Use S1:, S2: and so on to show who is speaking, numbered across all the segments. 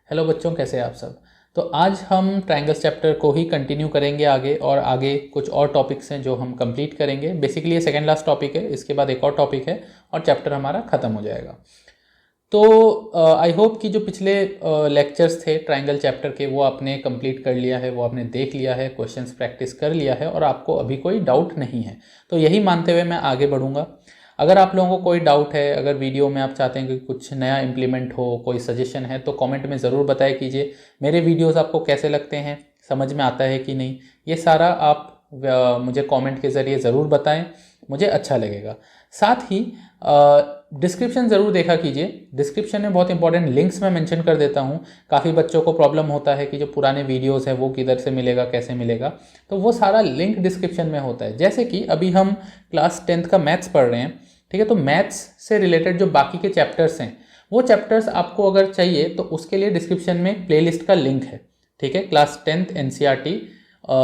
S1: Hello बच्चों, कैसे हैं आप सब। तो आज हम ट्रायंगल्स चैप्टर को ही कंटिन्यू करेंगे आगे, और आगे कुछ और टॉपिक्स हैं जो हम कंप्लीट करेंगे। बेसिकली ये सेकेंड लास्ट टॉपिक है, इसके बाद एक और टॉपिक है और चैप्टर हमारा ख़त्म हो जाएगा। तो आई होप कि जो पिछले लेक्चर्स थे ट्रायंगल चैप्टर के वो आपने कंप्लीट कर लिया है, वो आपने देख लिया है, क्वेश्चंस प्रैक्टिस कर लिया है और आपको अभी कोई डाउट नहीं है। तो यही मानते हुए मैं आगे बढ़ूँगा। अगर आप लोगों को कोई डाउट है, अगर वीडियो में आप चाहते हैं कि कुछ नया इम्प्लीमेंट हो, कोई सजेशन है, तो कमेंट में ज़रूर बताया कीजिए। मेरे वीडियोस आपको कैसे लगते हैं, समझ में आता है कि नहीं, ये सारा आप मुझे कमेंट के ज़रिए ज़रूर बताएं, मुझे अच्छा लगेगा। साथ ही डिस्क्रिप्शन ज़रूर देखा कीजिए। डिस्क्रिप्शन में बहुत इंपॉर्टेंट लिंक्स मैं मेंशन कर देता हूँ। काफ़ी बच्चों को प्रॉब्लम होता है कि जो पुराने वीडियोस हैं वो किधर से मिलेगा, कैसे मिलेगा, तो वो सारा लिंक डिस्क्रिप्शन में होता है। जैसे कि अभी हम क्लास 10th का मैथ्स पढ़ रहे हैं, ठीक है, तो मैथ्स से रिलेटेड जो बाकी के चैप्टर्स हैं वो चैप्टर्स आपको अगर चाहिए तो उसके लिए डिस्क्रिप्शन में प्लेलिस्ट का लिंक है, ठीक है। क्लास 10th NCERT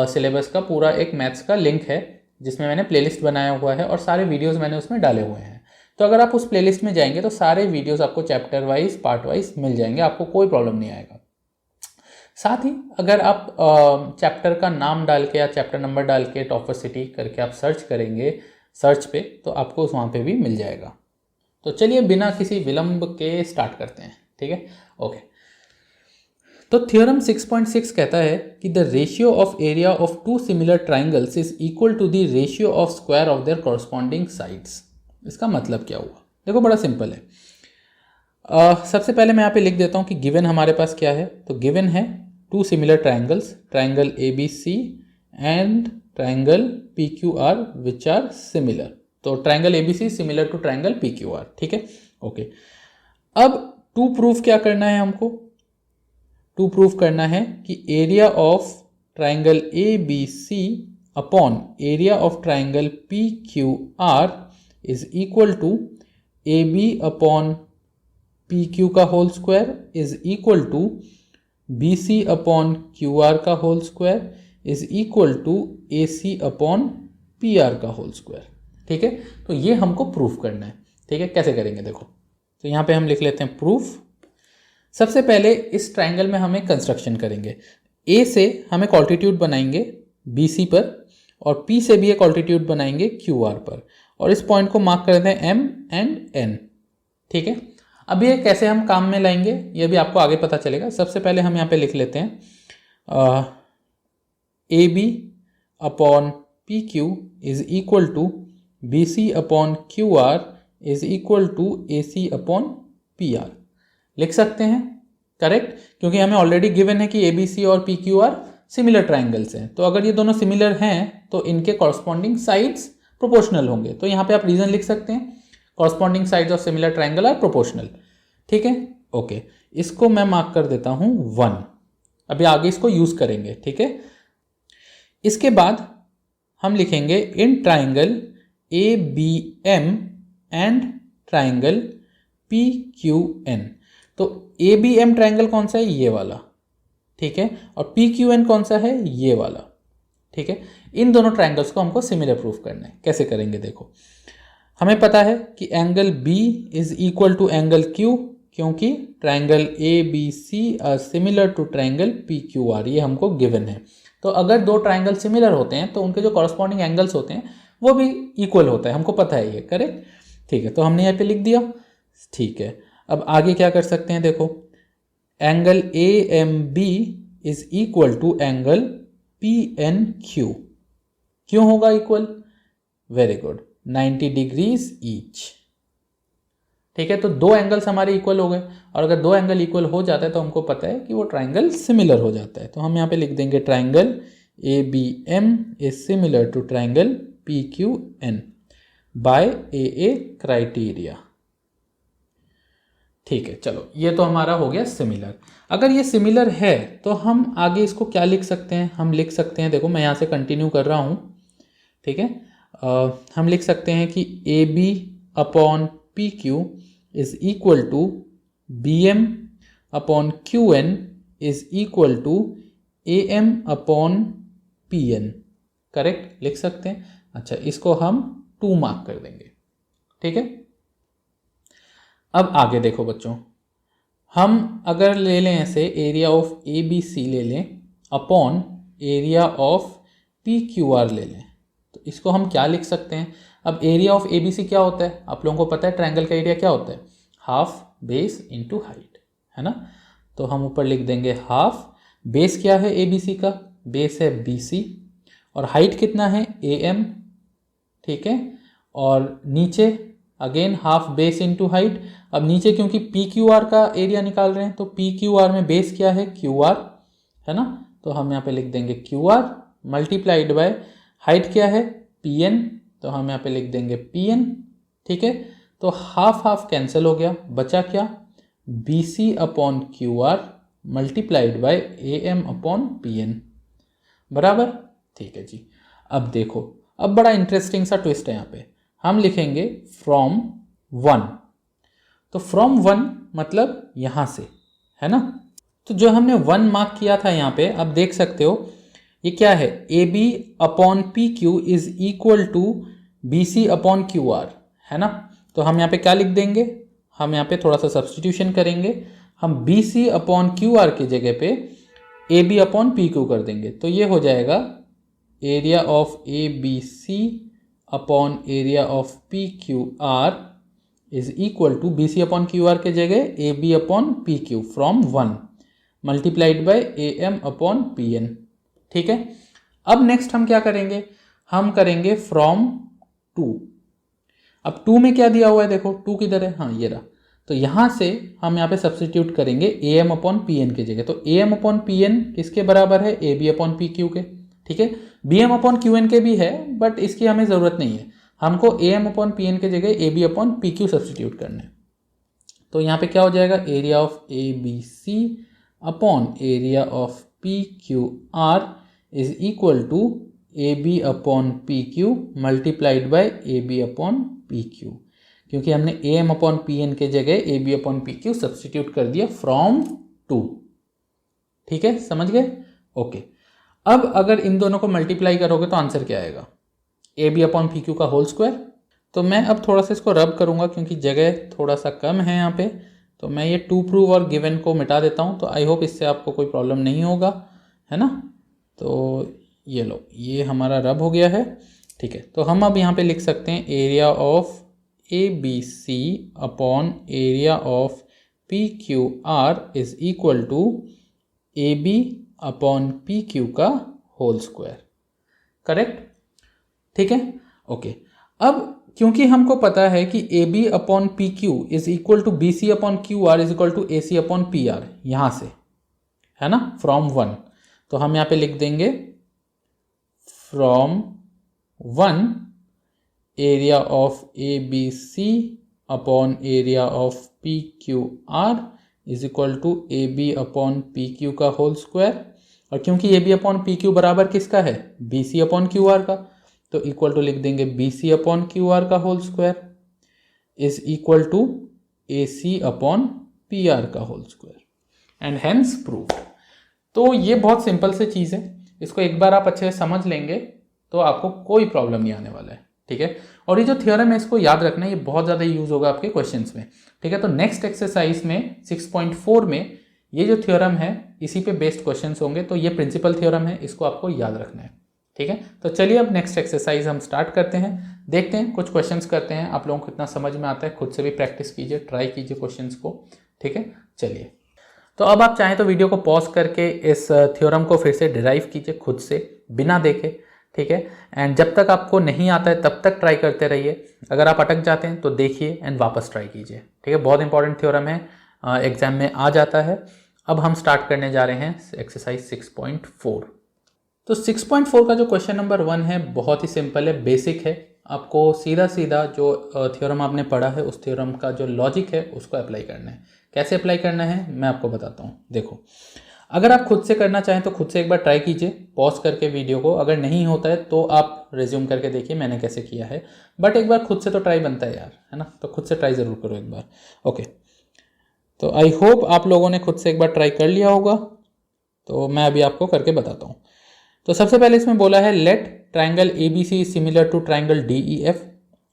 S1: सिलेबस का पूरा एक मैथ्स का लिंक है जिसमें मैंने प्लेलिस्ट बनाया हुआ है और सारे वीडियोस मैंने उसमें डाले हुए हैं। तो अगर आप उस प्लेलिस्ट में जाएंगे तो सारे वीडियोस आपको चैप्टर वाइज, पार्ट वाइज मिल जाएंगे, आपको कोई प्रॉब्लम नहीं आएगा। साथ ही अगर आप चैप्टर का नाम डाल के या चैप्टर नंबर डाल के टॉपवर्सिटी करके आप सर्च करेंगे सर्च पे, तो आपको वहाँ पे भी मिल जाएगा। तो चलिए बिना किसी विलंब के स्टार्ट करते हैं, ठीक है। ओके, तो थ्योरम 6.6 कहता है कि the ratio of area of two similar triangles is equal to the ratio of square of their corresponding sides. इसका मतलब क्या हुआ? देखो, बड़ा सिंपल है। सबसे पहले मैं यहाँ पे लिख देता हूँ कि गिवन हमारे पास क्या है। तो गिवन है two similar triangles, triangle ABC and triangle PQR which are similar. तो triangle ABC similar to triangle PQR, ठीक है। ओके, अब टू प्रूफ क्या करना है हमको? टू प्रूफ करना है कि area of triangle ABC upon area of triangle PQR is equal to AB upon PQ का whole square is equal to BC upon QR का whole square is equal to AC upon PR का whole square, ठीक है। तो ये हमको proof करना है, ठीक है। कैसे करेंगे देखो, तो यहाँ पे हम लिख लेते हैं प्रूफ। सबसे पहले इस ट्राइंगल में हमें कंस्ट्रक्शन करेंगे। A से हम एक ऑल्टीट्यूड बनाएंगे BC पर और P से भी एक ऑल्टीट्यूड बनाएंगे QR पर, और इस पॉइंट को मार्क कर देते हैं M एंड N, ठीक है। अब ये कैसे हम काम में लाएंगे ये भी आपको आगे पता चलेगा। सबसे पहले हम यहाँ पे लिख लेते हैं AB upon PQ is equal to BC upon QR is equal to AC upon PR। लिख सकते हैं, करेक्ट, क्योंकि हमें ऑलरेडी गिवन है कि ABC और PQR सिमिलर ट्राइंगल्स हैं। तो अगर ये दोनों सिमिलर हैं तो इनके कॉरस्पॉन्डिंग साइड्स प्रोपोर्शनल होंगे। तो यहाँ पे आप रीजन लिख सकते हैं, corresponding sides of similar triangle are proportional, ठीक है। ओके, इसको मैं मार्क कर देता हूँ 1। अभी आगे इसको यूज करेंगे, ठीक है। इसके बाद हम लिखेंगे in triangle ABM and triangle PQN। तो ABM ट्राइंगल कौन सा है? ये वाला, ठीक है, और PQN कौन सा है? ये वाला, ठीक है। इन दोनों ट्राइंगल्स को हमको सिमिलर प्रूफ करना है। कैसे करेंगे देखो, हमें पता है कि angle B is equal to angle Q, क्योंकि triangle ABC are similar to triangle PQR, ये हमको गिवन है। तो अगर दो ट्राइंगल सिमिलर होते हैं तो उनके जो कॉरस्पॉन्डिंग एंगल्स होते हैं वो भी इक्वल होता है, हमको पता है ये, करेक्ट, ठीक है। तो हमने यहाँ पे लिख दिया, ठीक है। अब आगे क्या कर सकते हैं देखो, angle AMB is equal to angle PNQ। क्यों होगा equal? Very good, 90 degrees each, ठीक है। तो दो एंगल्स हमारे इक्वल हो गए, और अगर दो एंगल इक्वल हो जाता है तो हमको पता है कि वो ट्राइंगल सिमिलर हो जाता है। तो हम यहाँ पे लिख देंगे triangle ABM is similar to triangle PQN by AA criteria, ठीक है। चलो, ये तो हमारा हो गया सिमिलर। अगर ये सिमिलर है तो हम आगे इसको क्या लिख सकते हैं? हम लिख सकते हैं, देखो मैं यहाँ से कंटिन्यू कर रहा हूँ, ठीक है। हम लिख सकते हैं कि AB upon PQ is equal to BM upon QN is equal to AM upon PN, correct, लिख सकते हैं। अच्छा, इसको हम 2 मार्क कर देंगे, ठीक है। अब आगे देखो बच्चों, हम अगर ले लें ऐसे area of A B C ले लें upon area of P Q R ले लें, तो इसको हम क्या लिख सकते हैं? अब area of A B C क्या होता है? आप लोगों को पता है ट्रायंगल का एरिया क्या होता है? हाफ बेस इंटू हाइट, है ना। तो हम ऊपर लिख देंगे हाफ, बेस क्या है ए बी सी का? बेस है बी सी, और हाइट कितना है? ए एम, ठीक है। और नीचे again half base into height. अब नीचे क्योंकि पी क्यू आर का एरिया निकाल रहे हैं तो पी क्यू आर में बेस क्या है? क्यू आर, है ना। तो हम यहाँ पे लिख देंगे Q R multiplied by height क्या है? पी एन, तो हम यहाँ पे लिख देंगे पी एन, ठीक है। तो हाफ हाफ कैंसिल हो गया, बचा क्या? B C upon Q R multiplied by A M upon P N, बराबर, ठीक है जी। अब देखो, अब बड़ा इंटरेस्टिंग सा ट्विस्ट है यहाँ पे, हम लिखेंगे फ्रॉम वन। तो फ्रॉम वन मतलब यहाँ से, है ना। तो जो हमने वन मार्क किया था यहाँ पे, अब देख सकते हो ये क्या है? A B upon P Q is equal to B C upon Q R, है ना। तो हम यहाँ पे क्या लिख देंगे? हम यहाँ पे थोड़ा सा सब्सटीट्यूशन करेंगे, हम B C upon Q R की जगह पे A B upon P Q कर देंगे। तो ये हो जाएगा area of A B C upon area of P Q R is equal to B C upon Q R के जगह A B upon P Q from one multiplied by A M upon P N, ठीक है। अब next हम क्या करेंगे? हम करेंगे फ्रॉम टू। अब टू में क्या दिया हुआ है? देखो टू किधर है? हाँ ये रहा। तो यहाँ से हम यहाँ पे सब्सटीट्यूट करेंगे A M upon P N की जगह। तो A M upon P N किसके बराबर है? A B upon P Q के, ठीक है। B M upon Q N के भी है बट इसकी हमें ज़रूरत नहीं है, हमको A M upon P N के जगह A B upon P Q substitute करना है। तो यहाँ पे क्या हो जाएगा? Area of A B C upon area of P Q R is equal to A B upon P Q multiplied by A B upon P Q, क्योंकि हमने A M upon P N के जगह A B upon P Q substitute कर दिया from to, ठीक है, समझ गए? ओके। अब अगर इन दोनों को मल्टीप्लाई करोगे तो आंसर क्या आएगा? A B upon P Q का होल स्क्वायर। तो मैं अब थोड़ा सा इसको रब करूंगा क्योंकि जगह थोड़ा सा कम है यहाँ पे, तो मैं ये टू प्रूव और गिवन को मिटा देता हूँ। तो आई होप इससे आपको कोई प्रॉब्लम नहीं होगा, है ना। तो ये लो, ये हमारा रब हो गया है, ठीक है। तो हम अब यहाँ पे लिख सकते हैं area of A B C upon area of P Q R is equal to A B upon P Q का होल स्क्वायर, करेक्ट, ठीक है, ओके। अब क्योंकि हमको पता है कि A B upon P Q is equal to B C upon Q R is equal to A C upon P R, यहाँ से, है ना, फ्रॉम वन। तो हम यहाँ पे लिख देंगे from one area of A B C upon area of P Q R is equal to A B upon P Q का होल स्क्वायर। और क्योंकि A B upon P Q बराबर किसका है? B C upon Q R का, तो equal to लिख देंगे B C upon Q R का whole square is equal to A C upon P R का whole square and hence proved. तो ये बहुत सिंपल से चीज़ है, इसको एक बार आप अच्छे से समझ लेंगे तो आपको कोई प्रॉब्लम नहीं आने वाला है, ठीक है। और ये जो थ्योरम है इसको याद रखना, ये बहुत ज़्यादा यूज होगा आपके क्वेश्चंस में, ठीक है। तो नेक्स्ट एक्सरसाइज में 6.4 में ये जो थ्योरम है इसी पे बेस्ड क्वेश्चंस होंगे, तो ये प्रिंसिपल थ्योरम है, इसको आपको याद रखना है, ठीक है। तो चलिए अब नेक्स्ट एक्सरसाइज हम स्टार्ट करते हैं, देखते हैं, कुछ क्वेश्चंस करते हैं, आप लोगों को कितना समझ में आता है, खुद से भी प्रैक्टिस कीजिए, ट्राई कीजिए क्वेश्चंस को, ठीक है। चलिए, तो अब आप चाहें तो वीडियो को पॉज करके इस थ्योरम को फिर से डिराइव कीजिए खुद से बिना देखे, ठीक है। एंड जब तक आपको नहीं आता है तब तक ट्राई करते रहिए, अगर आप अटक जाते हैं तो देखिए एंड वापस ट्राई कीजिए, ठीक है। बहुत इंपॉर्टेंट थ्योरम है, एग्जाम में आ जाता है। अब हम स्टार्ट करने जा रहे हैं एक्सरसाइज 6.4। तो 6.4 का जो क्वेश्चन नंबर 1 है बहुत ही सिंपल है, बेसिक है। आपको सीधा सीधा जो थ्योरम आपने पढ़ा है उस थ्योरम का जो लॉजिक है उसको अप्लाई करना है। कैसे अप्लाई करना है मैं आपको बताता हूँ। देखो, अगर आप खुद से करना चाहें तो खुद से एक बार ट्राई कीजिए पॉज करके वीडियो को, अगर नहीं होता है तो आप रिज्यूम करके देखिए मैंने कैसे किया है, बट एक बार खुद से तो ट्राई बनता है यार, है ना। तो खुद से ट्राई ज़रूर करो एक बार, ओके। तो आई होप आप लोगों ने खुद से एक बार ट्राई कर लिया होगा, तो मैं अभी आपको करके बताता हूँ। तो सबसे पहले इसमें बोला है let triangle A B C similar to triangle D E F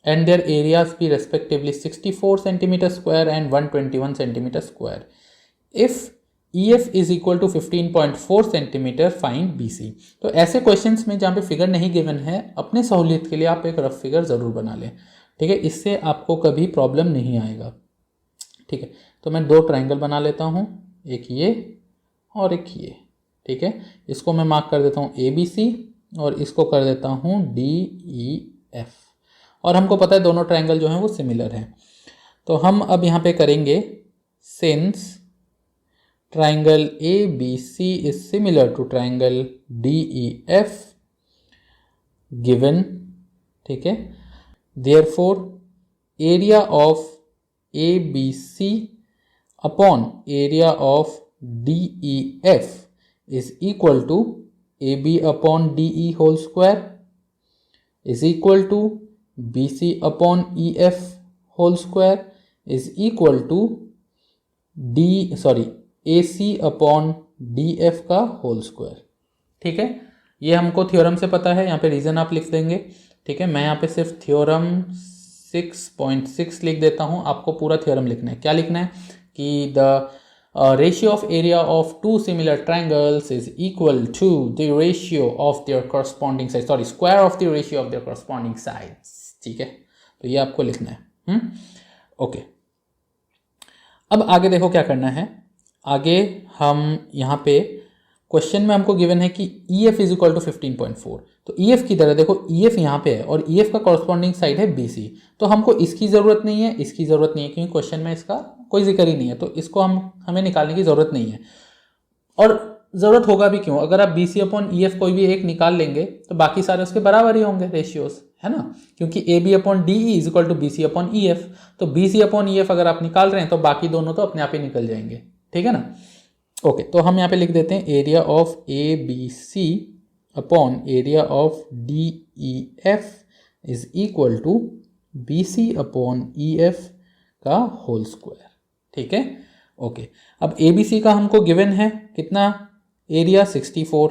S1: and their areas be respectively 64 centimetre square and 121 centimetre square. If EF is equal to 15.4 centimetre, find BC। तो ऐसे क्वेश्चंस में जहाँ पे फिगर नहीं given है, अपने सहूलियत के लिए आप एक रफ फिगर ज़रूर बना लें, ठीक है, इससे आपको कभी प्रॉब्लम नहीं आएगा, ठीक है। तो मैं 2 ट्राइंगल बना लेता हूँ, एक ये और एक ये, ठीक है। इसको मैं मार्क कर देता हूँ ABC और इसको कर देता हूँ DEF, और हमको पता है दोनों ट्राइंगल जो हैं वो सिमिलर हैं। तो हम अब यहाँ पे करेंगे since triangle ABC is similar to triangle DEF given, ठीक है, therefore area of ABC upon area of DEF is equal to AB upon DE whole square is equal to BC upon EF whole square is equal to AC upon DF का whole square, ठीक है। ये हमको theorem से पता है, यहाँ पे रीज़न आप लिख देंगे, ठीक है। मैं यहाँ पे सिर्फ थ्योरम 6.6 लिख देता हूँ, आपको पूरा थ्योरम लिखना है। क्या लिखना है कि the ratio of area of 2 similar triangles is equal to the ratio of their corresponding side, sorry square of the ratio of their corresponding sides, ठीक है। तो ये आपको लिखना है, ओके। अब आगे देखो क्या करना है। आगे हम यहाँ पे क्वेश्चन में हमको गिवन है कि EF इज इक्वल टू 15.4, तो EF की तरह देखो, EF यहाँ पे है और EF का कॉरस्पॉन्डिंग साइड है BC, तो हमको इसकी ज़रूरत नहीं है, इसकी ज़रूरत नहीं है, क्योंकि क्वेश्चन में इसका कोई जिक्र ही नहीं है, तो इसको हमें निकालने की ज़रूरत नहीं है। और ज़रूरत होगा भी क्यों, अगर आप BC अपॉन EF कोई भी एक निकाल लेंगे तो बाकी सारे उसके बराबर ही होंगे रेशियोज, है ना, क्योंकि AB upon DE is equal to BC upon EF, तो BC अपॉन EF अगर आप निकाल रहे हैं तो बाकी दोनों तो अपने आप ही निकल जाएंगे, ठीक है ना। ओके, तो हम यहाँ पे लिख देते हैं area of ABC upon area of DEF is equal to BC upon EF का होल स्क्वायर, ठीक है। ओके, अब ABC का हमको गिवन है कितना, एरिया 64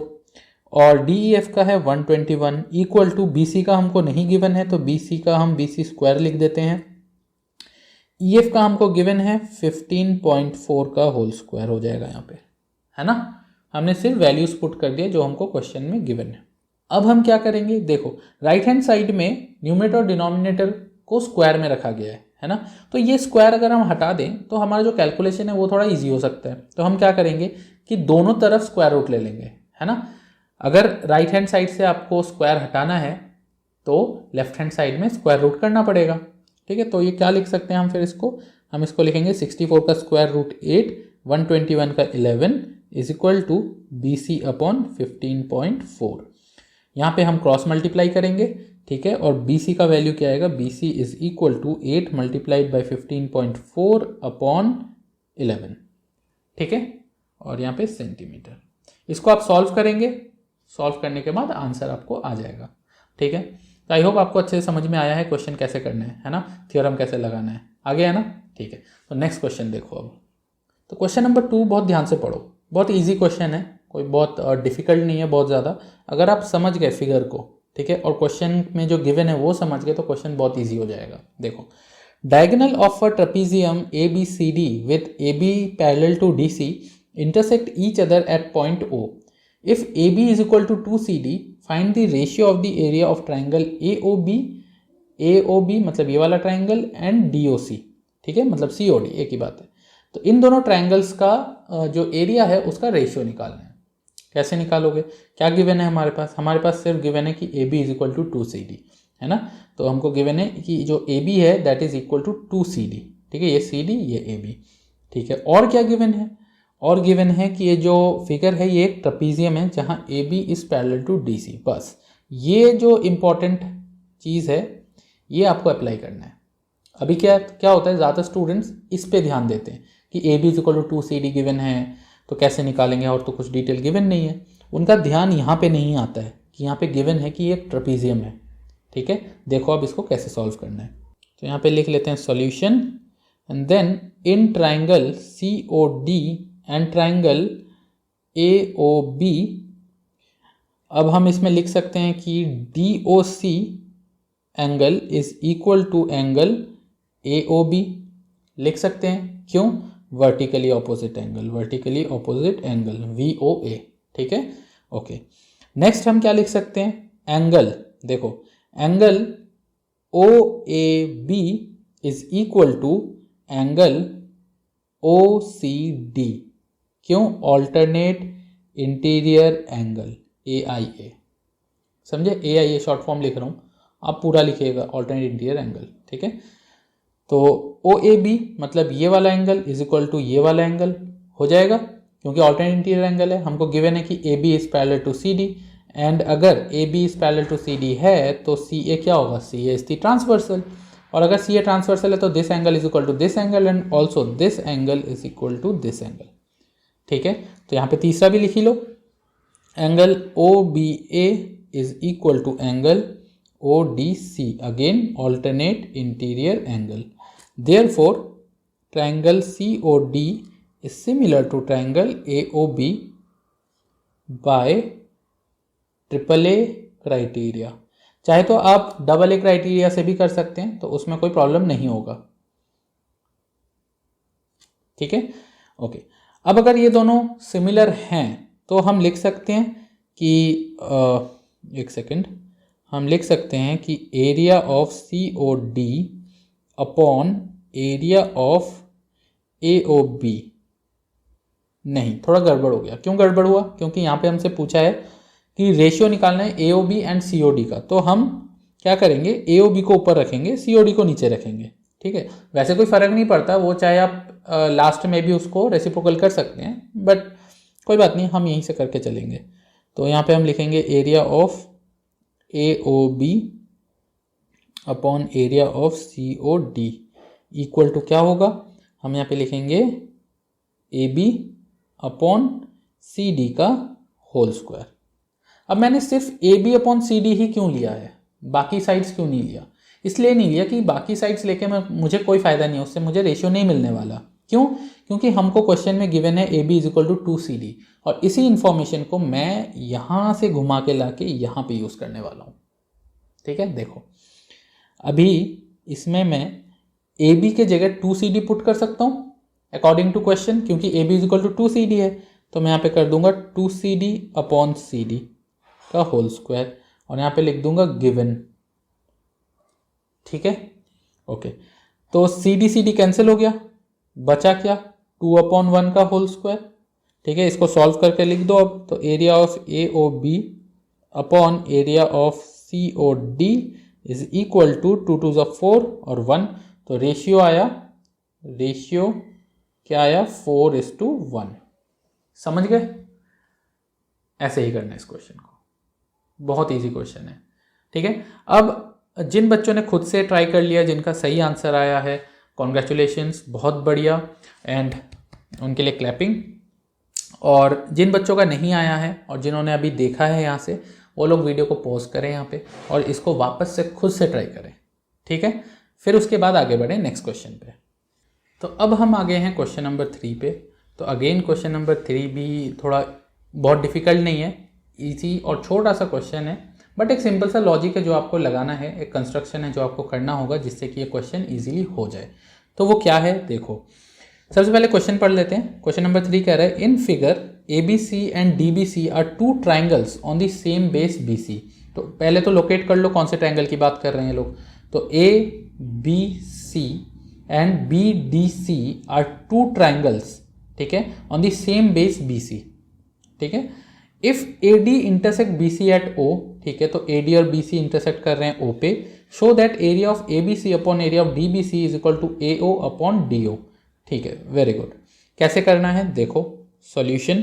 S1: और DEF का है 121, इक्वल टू BC का हमको नहीं गिवन है, तो BC का हम BC स्क्वायर लिख देते हैं। EF का हमको गिवन है 15.4 का होल स्क्वायर हो जाएगा यहाँ पे, है ना। हमने सिर्फ वैल्यूज पुट कर दिया जो हमको क्वेश्चन में गिवन है। अब हम क्या करेंगे, देखो राइट हैंड साइड में न्यूमरेटर और डिनोमिनेटर को स्क्वायर में रखा गया है ना, तो ये स्क्वायर अगर हम हटा दें तो हमारा जो कैलकुलेशन है वो थोड़ा ईजी हो सकता है। तो हम क्या करेंगे कि दोनों तरफ स्क्वायर रूट ले लेंगे, है ना। अगर राइट हैंड साइड से आपको स्क्वायर हटाना है तो लेफ्ट हैंड साइड में स्क्वायर रूट करना पड़ेगा, ठीक है। तो ये क्या लिख सकते हैं हम, फिर हम इसको लिखेंगे 64 का स्क्वायर रूट 8, 121 का 11 is equal to BC upon 15.4। यहाँ पे हम क्रॉस मल्टीप्लाई करेंगे, ठीक है, और BC का वैल्यू क्या आएगा, BC is equal to 8 multiplied by 15.4 upon 11, ठीक है, और यहाँ पे सेंटीमीटर। इसको आप सॉल्व करेंगे, सॉल्व करने के बाद आंसर आपको आ जाएगा, ठीक है। तो आई होप आपको अच्छे से समझ में आया है क्वेश्चन कैसे करना है ना, थ्योरम कैसे लगाना है, आ गया है ना, ठीक है। तो नेक्स्ट क्वेश्चन देखो अब। तो क्वेश्चन नंबर 2 बहुत ध्यान से पढ़ो, बहुत इजी क्वेश्चन है, कोई बहुत डिफिकल्ट नहीं है बहुत ज़्यादा। अगर आप समझ गए फिगर को, ठीक है, और क्वेश्चन में जो गिवन है वो समझ गए तो क्वेश्चन बहुत ईजी हो जाएगा। देखो, diagonal of a trapezium ABCD with AB parallel to DC intersect each other at point O। If AB is equal to 2CD, find the ratio of the area of triangle AOB मतलब ये वाला triangle and DOC, ठीक है, मतलब COD एक ही बात है। तो इन दोनों ट्राइंगल्स का जो एरिया है उसका रेशियो निकालना है। कैसे निकालोगे, क्या गिवन है हमारे पास सिर्फ गिवन है कि AB is equal to 2CD, है ना। तो हमको गिवन है कि जो AB है that is equal to 2CD, ठीक है, ये CD ये AB, ठीक है। और क्या गिवन है, और गिवन है कि ये जो फिगर है ये एक ट्रेपीजियम है जहाँ AB is parallel to DC। बस ये जो इम्पॉर्टेंट चीज़ है ये आपको अप्लाई करना है। अभी क्या होता है, ज़्यादा स्टूडेंट्स इस पे ध्यान देते हैं कि AB is equal to 2CD given है तो कैसे निकालेंगे, और तो कुछ डिटेल गिवन नहीं है। उनका ध्यान यहाँ पे नहीं आता है कि यहाँ पे गिवन है कि ये एक ट्रेपीजियम है, ठीक है। देखो अब इसको कैसे सॉल्व करना है। तो यहाँ पे लिख लेते हैं solution, and then in triangle COD and triangle AOB, अब हम इसमें लिख सकते हैं कि DOC angle is equal to angle AOB लिख सकते हैं। क्यों, वर्टिकली ऑपोजिट एंगल VOA, ठीक है। ओके, नेक्स्ट हम क्या लिख सकते हैं, एंगल, देखो angle OAB is equal to angle OCD, क्यों, ऑल्टरनेट इंटीरियर एंगल AIA, समझे, AIA शॉर्ट फॉर्म लिख रहा हूँ, आप पूरा लिखिएगा ऑल्टरनेट इंटीरियर एंगल, ठीक है। तो OAB मतलब ये वाला एंगल इज इक्वल टू ये वाला एंगल हो जाएगा, क्योंकि ऑल्टरनेट इंटीरियर एंगल है, हमको गिवन है कि AB is parallel to CD, and अगर AB is parallel to CD है तो CA क्या होगा, CA इज द ट्रांसवर्सल, और अगर CA ट्रांसवर्सल है तो this angle is equal to this angle and also this angle is equal to this angle, ठीक है। तो यहाँ पे तीसरा भी लिखी लो, angle OBA is equal to angle ODC, again alternate interior angle, therefore triangle COD is similar to triangle AOB by AAA criteria. चाहे तो आप AA क्राइटेरिया से भी कर सकते हैं, तो उसमें कोई प्रॉब्लम नहीं होगा, ठीक है। ओके, अब अगर ये दोनों सिमिलर हैं तो हम लिख सकते हैं कि एक सेकेंड, हम लिख सकते हैं कि area of COD upon area of AOB, नहीं, थोड़ा गड़बड़ हो गया, क्यों गड़बड़ हुआ, क्योंकि यहाँ पे हमसे पूछा है कि रेशियो निकालना है AOB एंड COD का, तो हम क्या करेंगे, AOB को ऊपर रखेंगे, COD को नीचे रखेंगे, ठीक है। वैसे कोई फ़र्क नहीं पड़ता, वो चाहे आप लास्ट में भी उसको रेसिप्रोकल कर सकते हैं, बट कोई बात नहीं, हम यहीं से करके चलेंगे। तो यहाँ पे हम लिखेंगे area of AOB upon area of COD equal to क्या होगा, हम यहाँ पे लिखेंगे AB अपॉन CD का होल स्क्वायर। अब मैंने सिर्फ AB अपॉन CD ही क्यों लिया है, बाकी साइड्स क्यों नहीं लिया, इसलिए नहीं लिया कि बाकी साइड्स लेके मुझे कोई फ़ायदा नहीं है, उससे मुझे रेशियो नहीं मिलने वाला, क्यों, क्योंकि हमको क्वेश्चन में गिवन है AB is equal to 2CD, और इसी इंफॉर्मेशन को मैं यहाँ से घुमा के ला के यहाँ पे यूज़ करने वाला हूँ, ठीक है। देखो अभी इसमें मैं AB के जगह 2CD पुट कर सकता हूँ अकॉर्डिंग टू क्वेश्चन, क्योंकि AB is equal to 2CD है, तो मैं यहाँ पे कर दूंगा 2CD अपॉन CD का होल स्क्वायर, और यहाँ पे लिख दूंगा गिवन, ठीक है। ओके, तो CD कैंसिल हो गया, बचा क्या, 2 अपॉन 1 का होल स्क्वायर, ठीक है। इसको सॉल्व करके लिख दो अब, तो area of AOB upon area of COD is equal to 2 2 ज़ा 4 और 1, तो रेशियो क्या आया, 4:1, समझ गए। ऐसे ही करना है इस क्वेश्चन को, बहुत इजी क्वेश्चन है, ठीक है। अब जिन बच्चों ने खुद से ट्राई कर लिया, जिनका सही आंसर आया है, कॉन्ग्रेचुलेशंस, बहुत बढ़िया, एंड उनके लिए क्लैपिंग। और जिन बच्चों का नहीं आया है और जिन्होंने अभी देखा है यहाँ से, वो लोग वीडियो को पॉज करें यहाँ पे और इसको वापस से खुद से ट्राई करें, ठीक है। फिर उसके बाद आगे बढ़ें नेक्स्ट क्वेश्चन पे। तो अब हम आ गए हैं क्वेश्चन नंबर 3 पे। तो अगेन क्वेश्चन नंबर 3 भी थोड़ा बहुत डिफिकल्ट नहीं है, ईजी और छोटा सा क्वेश्चन है, बट एक सिंपल सा लॉजिक है जो आपको लगाना है, एक कंस्ट्रक्शन है जो आपको करना होगा जिससे कि ये क्वेश्चन ईजिली हो जाए। तो वो क्या है, देखो सबसे पहले क्वेश्चन पढ़ लेते हैं। क्वेश्चन नंबर 3 कह रहा है, in figure ABC and DBC are 2 triangles on the same base BC। तो पहले तो लोकेट कर लो कौन से ट्राइंगल की बात कर रहे हैं लोग। तो ABC and BDC are 2 triangles, ठीक है, on the same base BC, ठीक है। If AD intersect BC at O, ठीक है, तो AD और BC इंटरसेक्ट कर रहे हैं O पे, show that area of ABC upon area of DBC is equal to AO upon DO, ठीक है, वेरी गुड। कैसे करना है, देखो सॉल्यूशन।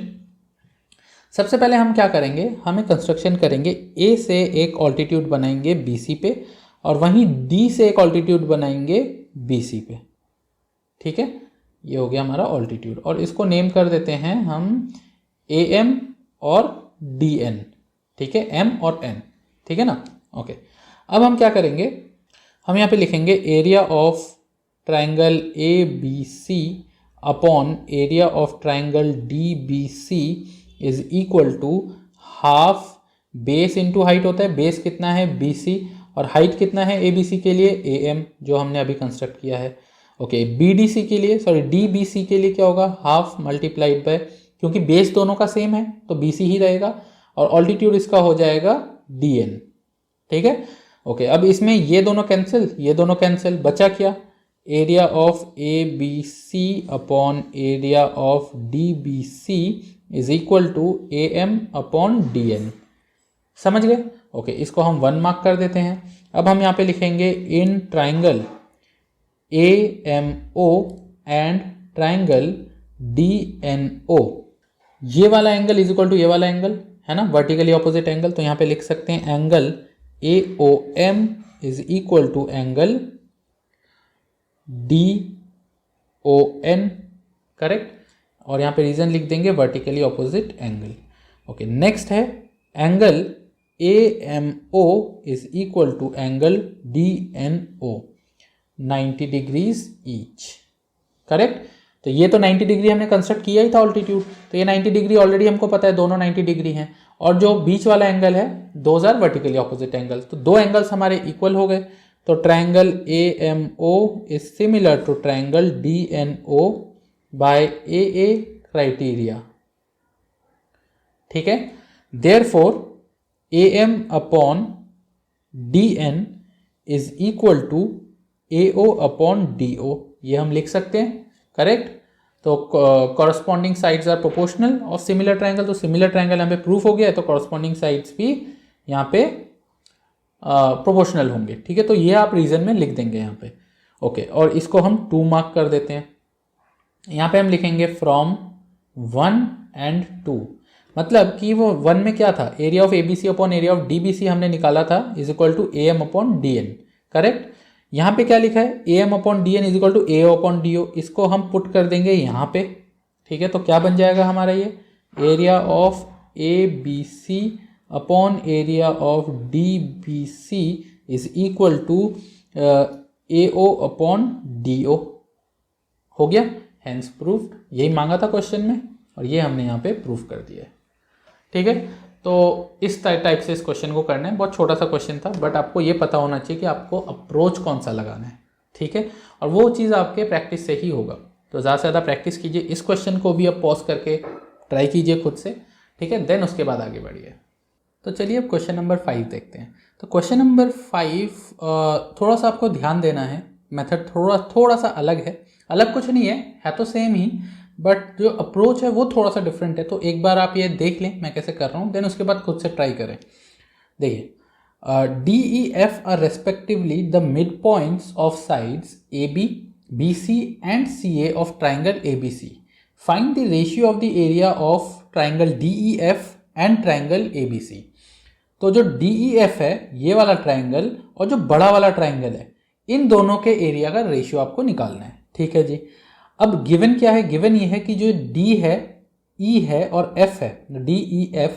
S1: सबसे पहले हम क्या करेंगे, हम एक कंस्ट्रक्शन करेंगे, A से एक ऑल्टीट्यूड बनाएंगे BC पे और वहीं D से एक ऑल्टीट्यूड बनाएंगे BC पे, ठीक है। ये हो गया हमारा ऑल्टीट्यूड और इसको नेम कर देते हैं हम AM और DN, ठीक है, M और N, ठीक है ना। ओके, अब हम क्या करेंगे, हम यहाँ पे लिखेंगे area of triangle ABC upon area of triangle DBC is equal to half base into height होता है, बेस कितना है BC और हाइट कितना है ABC के लिए AM, जो हमने अभी कंस्ट्रक्ट किया है, ओके, BDC के लिए, सॉरी DBC के लिए क्या होगा, हाफ मल्टीप्लाइड बाय, क्योंकि बेस दोनों का सेम है तो BC ही रहेगा, और ऑल्टीट्यूड इसका हो जाएगा DN। ठीक है, ओके। अब इसमें ये दोनों कैंसिल, ये दोनों कैंसिल, बचा क्या, area of ABC upon area of DBC is equal to AM upon DN। समझ गए? ओके, इसको हम 1 मार्क कर देते हैं। अब हम यहाँ पे लिखेंगे in triangle AMO and triangle DNO, ये वाला एंगल इज इक्वल टू ये वाला एंगल है ना, वर्टिकली ऑपोजिट एंगल। तो यहाँ पे लिख सकते हैं angle AOM is equal to angle DON, correct. और यहाँ पे रीजन लिख देंगे vertically opposite angle. Okay, next है angle AMO is equal to angle DNO, 90 degrees each, correct. तो ये तो 90 डिग्री हमने कंस्ट्रक्ट किया ही था ऑल्टीट्यूड, तो ये 90 डिग्री ऑलरेडी हमको पता है, दोनों 90 डिग्री हैं। और जो बीच वाला एंगल है, those are vertically opposite angles, तो दो एंगल्स हमारे इक्वल हो गए। तो triangle AMO is similar to triangle DNO by AA criteria. ठीक है, therefore AM upon DN is equal to AO upon DO, ये हम लिख सकते हैं, करेक्ट। तो corresponding sides are proportional of similar triangle, तो सिमिलर ट्राइंगल यहाँ पे प्रूफ हो गया है, तो कॉरस्पॉन्डिंग साइड्स भी यहाँ पे प्रोपोर्शनल होंगे। ठीक है, तो ये आप रीजन में लिख देंगे यहाँ पे। ओके, और इसको हम 2 मार्क कर देते हैं। यहाँ पे हम लिखेंगे फ्रॉम 1 एंड 2, मतलब कि वो 1 में क्या था, area of ABC upon area of DBC हमने निकाला था is equal to AM upon DN, correct. यहाँ पे क्या लिखा है, AM upon DN is equal to AO upon DO, इसको हम पुट कर देंगे यहाँ पे। ठीक है, तो क्या बन जाएगा हमारा ये, area of ABC upon area of DBC is equal to AO upon DO, हो गया, हैंस प्रूफ्ड। यही मांगा था क्वेश्चन में और ये हमने यहाँ पे प्रूफ कर दिया है। ठीक है, तो इस टाइप से इस क्वेश्चन को करना है, बहुत छोटा सा क्वेश्चन था, बट आपको ये पता होना चाहिए कि आपको अप्रोच कौन सा लगाना है। ठीक है, और वो चीज़ आपके प्रैक्टिस से ही होगा, तो ज़्यादा से ज़्यादा प्रैक्टिस कीजिए। इस क्वेश्चन को भी आप पॉज करके ट्राई कीजिए खुद से, ठीक है, देन उसके बाद आगे बढ़िए। तो चलिए अब क्वेश्चन नंबर 5 देखते हैं। तो क्वेश्चन नंबर 5 थोड़ा सा आपको ध्यान देना है, मेथड थोड़ा सा अलग है, अलग कुछ नहीं है तो सेम ही, बट जो अप्रोच है वो थोड़ा सा डिफरेंट है। तो एक बार आप ये देख लें मैं कैसे कर रहा हूँ, देन उसके बाद खुद से ट्राई करें। देखिए, DEF are respectively the mid points of sides AB, BC and CA of triangle ABC। Find the ratio of the area of triangle DEF and triangle ABC। तो जो DEF है ये वाला ट्राइंगल और जो बड़ा वाला ट्राइंगल है, इन दोनों के एरिया का रेशियो आपको निकालना है। ठीक है जी, अब गिवन क्या है, गिवन ये है कि जो D है, E है और F है, DEF,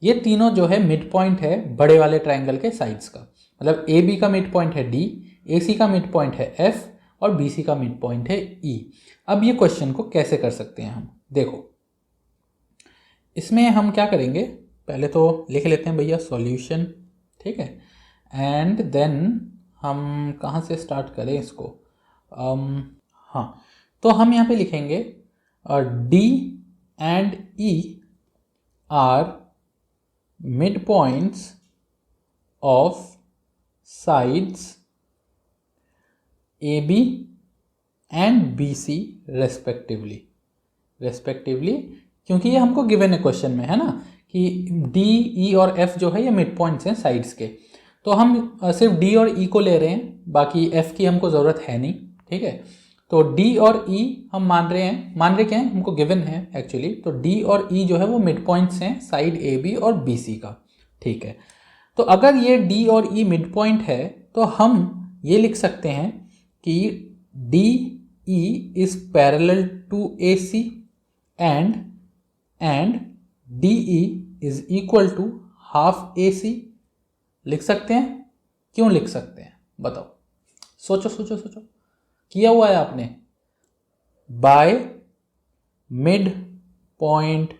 S1: ये तीनों जो है मिड पॉइंट है बड़े वाले ट्राइंगल के साइड्स का। मतलब AB का मिड पॉइंट है D, AC का मिड पॉइंट है F और BC का मिड पॉइंट है E। अब ये क्वेश्चन को कैसे कर सकते हैं हम, देखो इसमें हम क्या करेंगे, पहले तो लिख लेते हैं भैया सॉल्यूशन। ठीक है, एंड देन हम कहाँ से स्टार्ट करें इसको, हाँ, तो हम यहाँ पे लिखेंगे D and E are mid points of sides AB and BC respectively, क्योंकि ये हमको गिवन है क्वेश्चन में, है ना, कि D, E और F जो है ये मिड पॉइंट्स हैं साइड्स के। तो हम सिर्फ D और E को ले रहे हैं, बाकी F की हमको ज़रूरत है नहीं। ठीक है, तो D और E हम मान रहे क्या हैं, हमको गिवन है एक्चुअली। तो D और E जो है वो मिड पॉइंट्स हैं साइड AB और BC का। ठीक है, तो अगर ये D और E मिड पॉइंट है तो हम ये लिख सकते हैं कि DE is parallel to AC and DE is equal to half AC। लिख सकते हैं, क्यों लिख सकते हैं बताओ, सोचो, किया हुआ है आपने, बाय मिड पॉइंट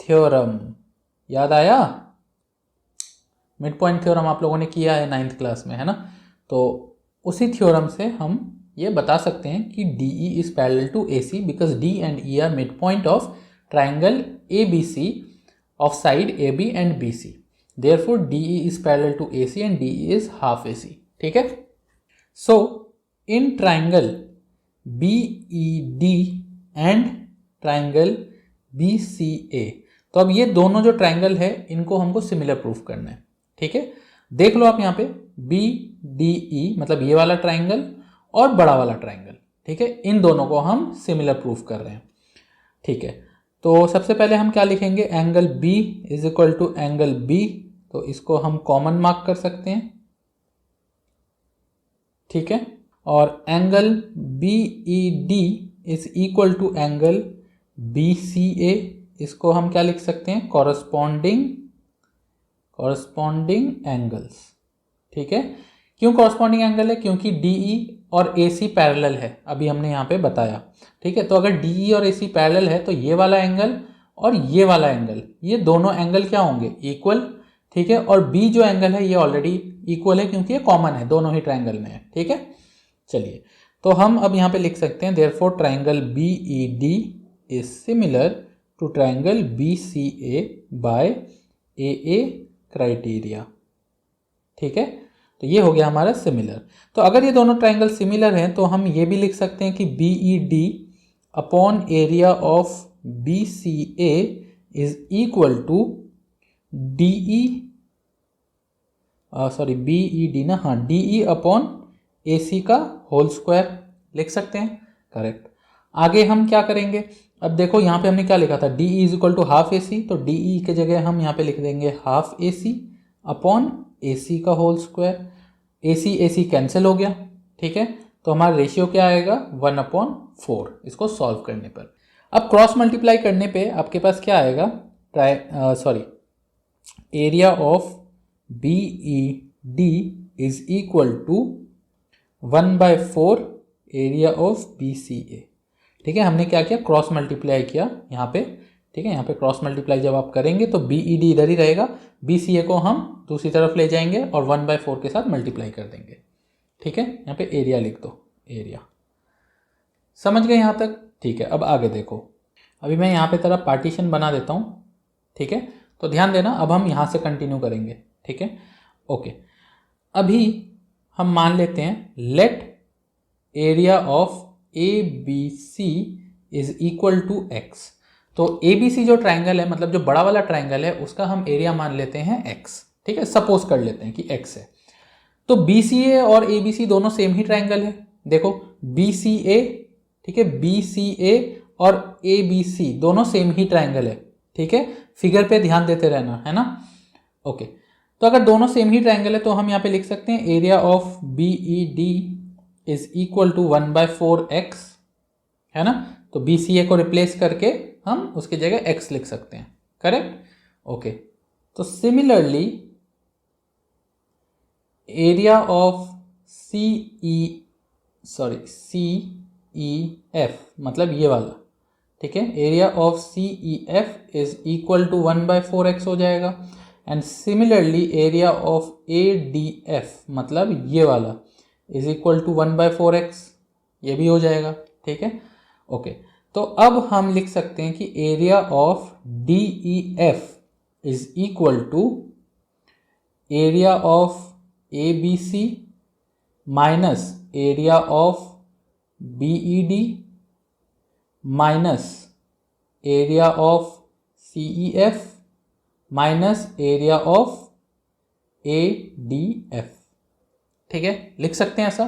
S1: थ्योरम, याद आया, मिड पॉइंट थ्योरम आप लोगों ने किया है 9th क्लास में, है ना। तो उसी थ्योरम से हम ये बता सकते हैं कि DE is parallel to AC because D and E are mid point of triangle ABC of side AB and BC। Therefore DE is parallel to AC and DE is half AC। ठीक है। So in triangle BED and triangle BCA, तो अब ये दोनों जो triangle है इनको हमको सिमिलर प्रूफ करना है। ठीक है, देख लो आप यहाँ पे BDE मतलब ये वाला ट्राइंगल और बड़ा वाला ट्राइंगल। ठीक है, इन दोनों को हम सिमिलर प्रूफ कर रहे हैं। ठीक है, तो सबसे पहले हम क्या लिखेंगे, angle B is equal to angle B, तो इसको हम कॉमन मार्क कर सकते हैं। ठीक है, और angle BED is equal to angle BCA, इसको हम क्या लिख सकते हैं, कॉरस्पॉन्डिंग एंगल्स। ठीक है, क्यों कॉरस्पॉन्डिंग एंगल है, क्योंकि DE और AC पैरेलल है, अभी हमने यहाँ पे बताया। ठीक है, तो अगर DE और AC पैरेलल है तो ये वाला एंगल और ये वाला एंगल, ये दोनों एंगल क्या होंगे, इक्वल। ठीक है, और B जो एंगल है ये ऑलरेडी इक्वल है क्योंकि ये कॉमन है, दोनों ही ट्राइंगल में है। ठीक है, चलिए तो हम अब यहाँ पे लिख सकते हैं therefore triangle BED is similar to triangle BCA by AA criteria. ठीक है, तो ये हो गया हमारा सिमिलर। तो अगर ये दोनों ट्राइंगल सिमिलर हैं तो हम ये भी लिख सकते हैं कि BED upon area of BCA is equal to BED ना, हाँ, DE अपॉन AC का होल स्क्वायर लिख सकते हैं। करेक्ट। आगे हम क्या करेंगे, अब देखो यहाँ पे हमने क्या लिखा था, DE is equal to half AC, तो DE के जगह हम यहाँ पे लिख देंगे हाफ AC अपॉन AC का होल स्क्वायर। AC कैंसिल हो गया। ठीक है, तो हमारा रेशियो क्या आएगा, 1/4 इसको सॉल्व करने पर। अब क्रॉस मल्टीप्लाई करने पे आपके पास क्या आएगा, area of BED is equal to 1/4 area of BCA। ठीक है, हमने क्या किया, क्रॉस मल्टीप्लाई किया यहाँ पे। ठीक है, यहाँ पे क्रॉस मल्टीप्लाई जब आप करेंगे तो BED इधर ही रहेगा, BCA को हम दूसरी तरफ ले जाएंगे और 1/4 के साथ मल्टीप्लाई कर देंगे। ठीक है, यहाँ पे एरिया लिख दो, एरिया। समझ गए यहाँ तक। ठीक है, अब आगे देखो, अभी मैं यहाँ पे तरह पार्टीशन बना देता हूँ। ठीक है, तो ध्यान देना, अब हम यहाँ से कंटिन्यू करेंगे। ठीक है, ओके। अभी हम मान लेते हैं let area of ABC is equal to x। तो ABC जो ट्राइंगल है, मतलब जो बड़ा वाला ट्राइंगल है, उसका हम एरिया मान लेते हैं x। ठीक है, सपोज कर लेते हैं कि x है। तो BCA और ABC दोनों सेम ही ट्राइंगल है। देखो BCA, ठीक है, BCA और ABC दोनों सेम ही ट्राइंगल है। ठीक है, फिगर पे ध्यान देते रहना, है ना। ओके, तो अगर दोनों सेम ही ट्राइंगल है तो हम यहाँ पे लिख सकते हैं area of BED is equal to 1/4x, है ना। तो BCA को रिप्लेस करके हम उसकी जगह x लिख सकते हैं। करेक्ट। ओके, तो सिमिलरली एरिया ऑफ CEF मतलब ये वाला, ठीक है, area of CEF is equal to 1/4x हो जाएगा। And similarly area of ADF मतलब ये वाला इज इक्वल टू 1/4x, ये भी हो जाएगा। ठीक है, ओके। तो अब हम लिख सकते हैं कि area of DEF is equal to area of ABC minus area of BED minus area of CEF minus area of ADF। ठीक है, लिख सकते हैं ऐसा।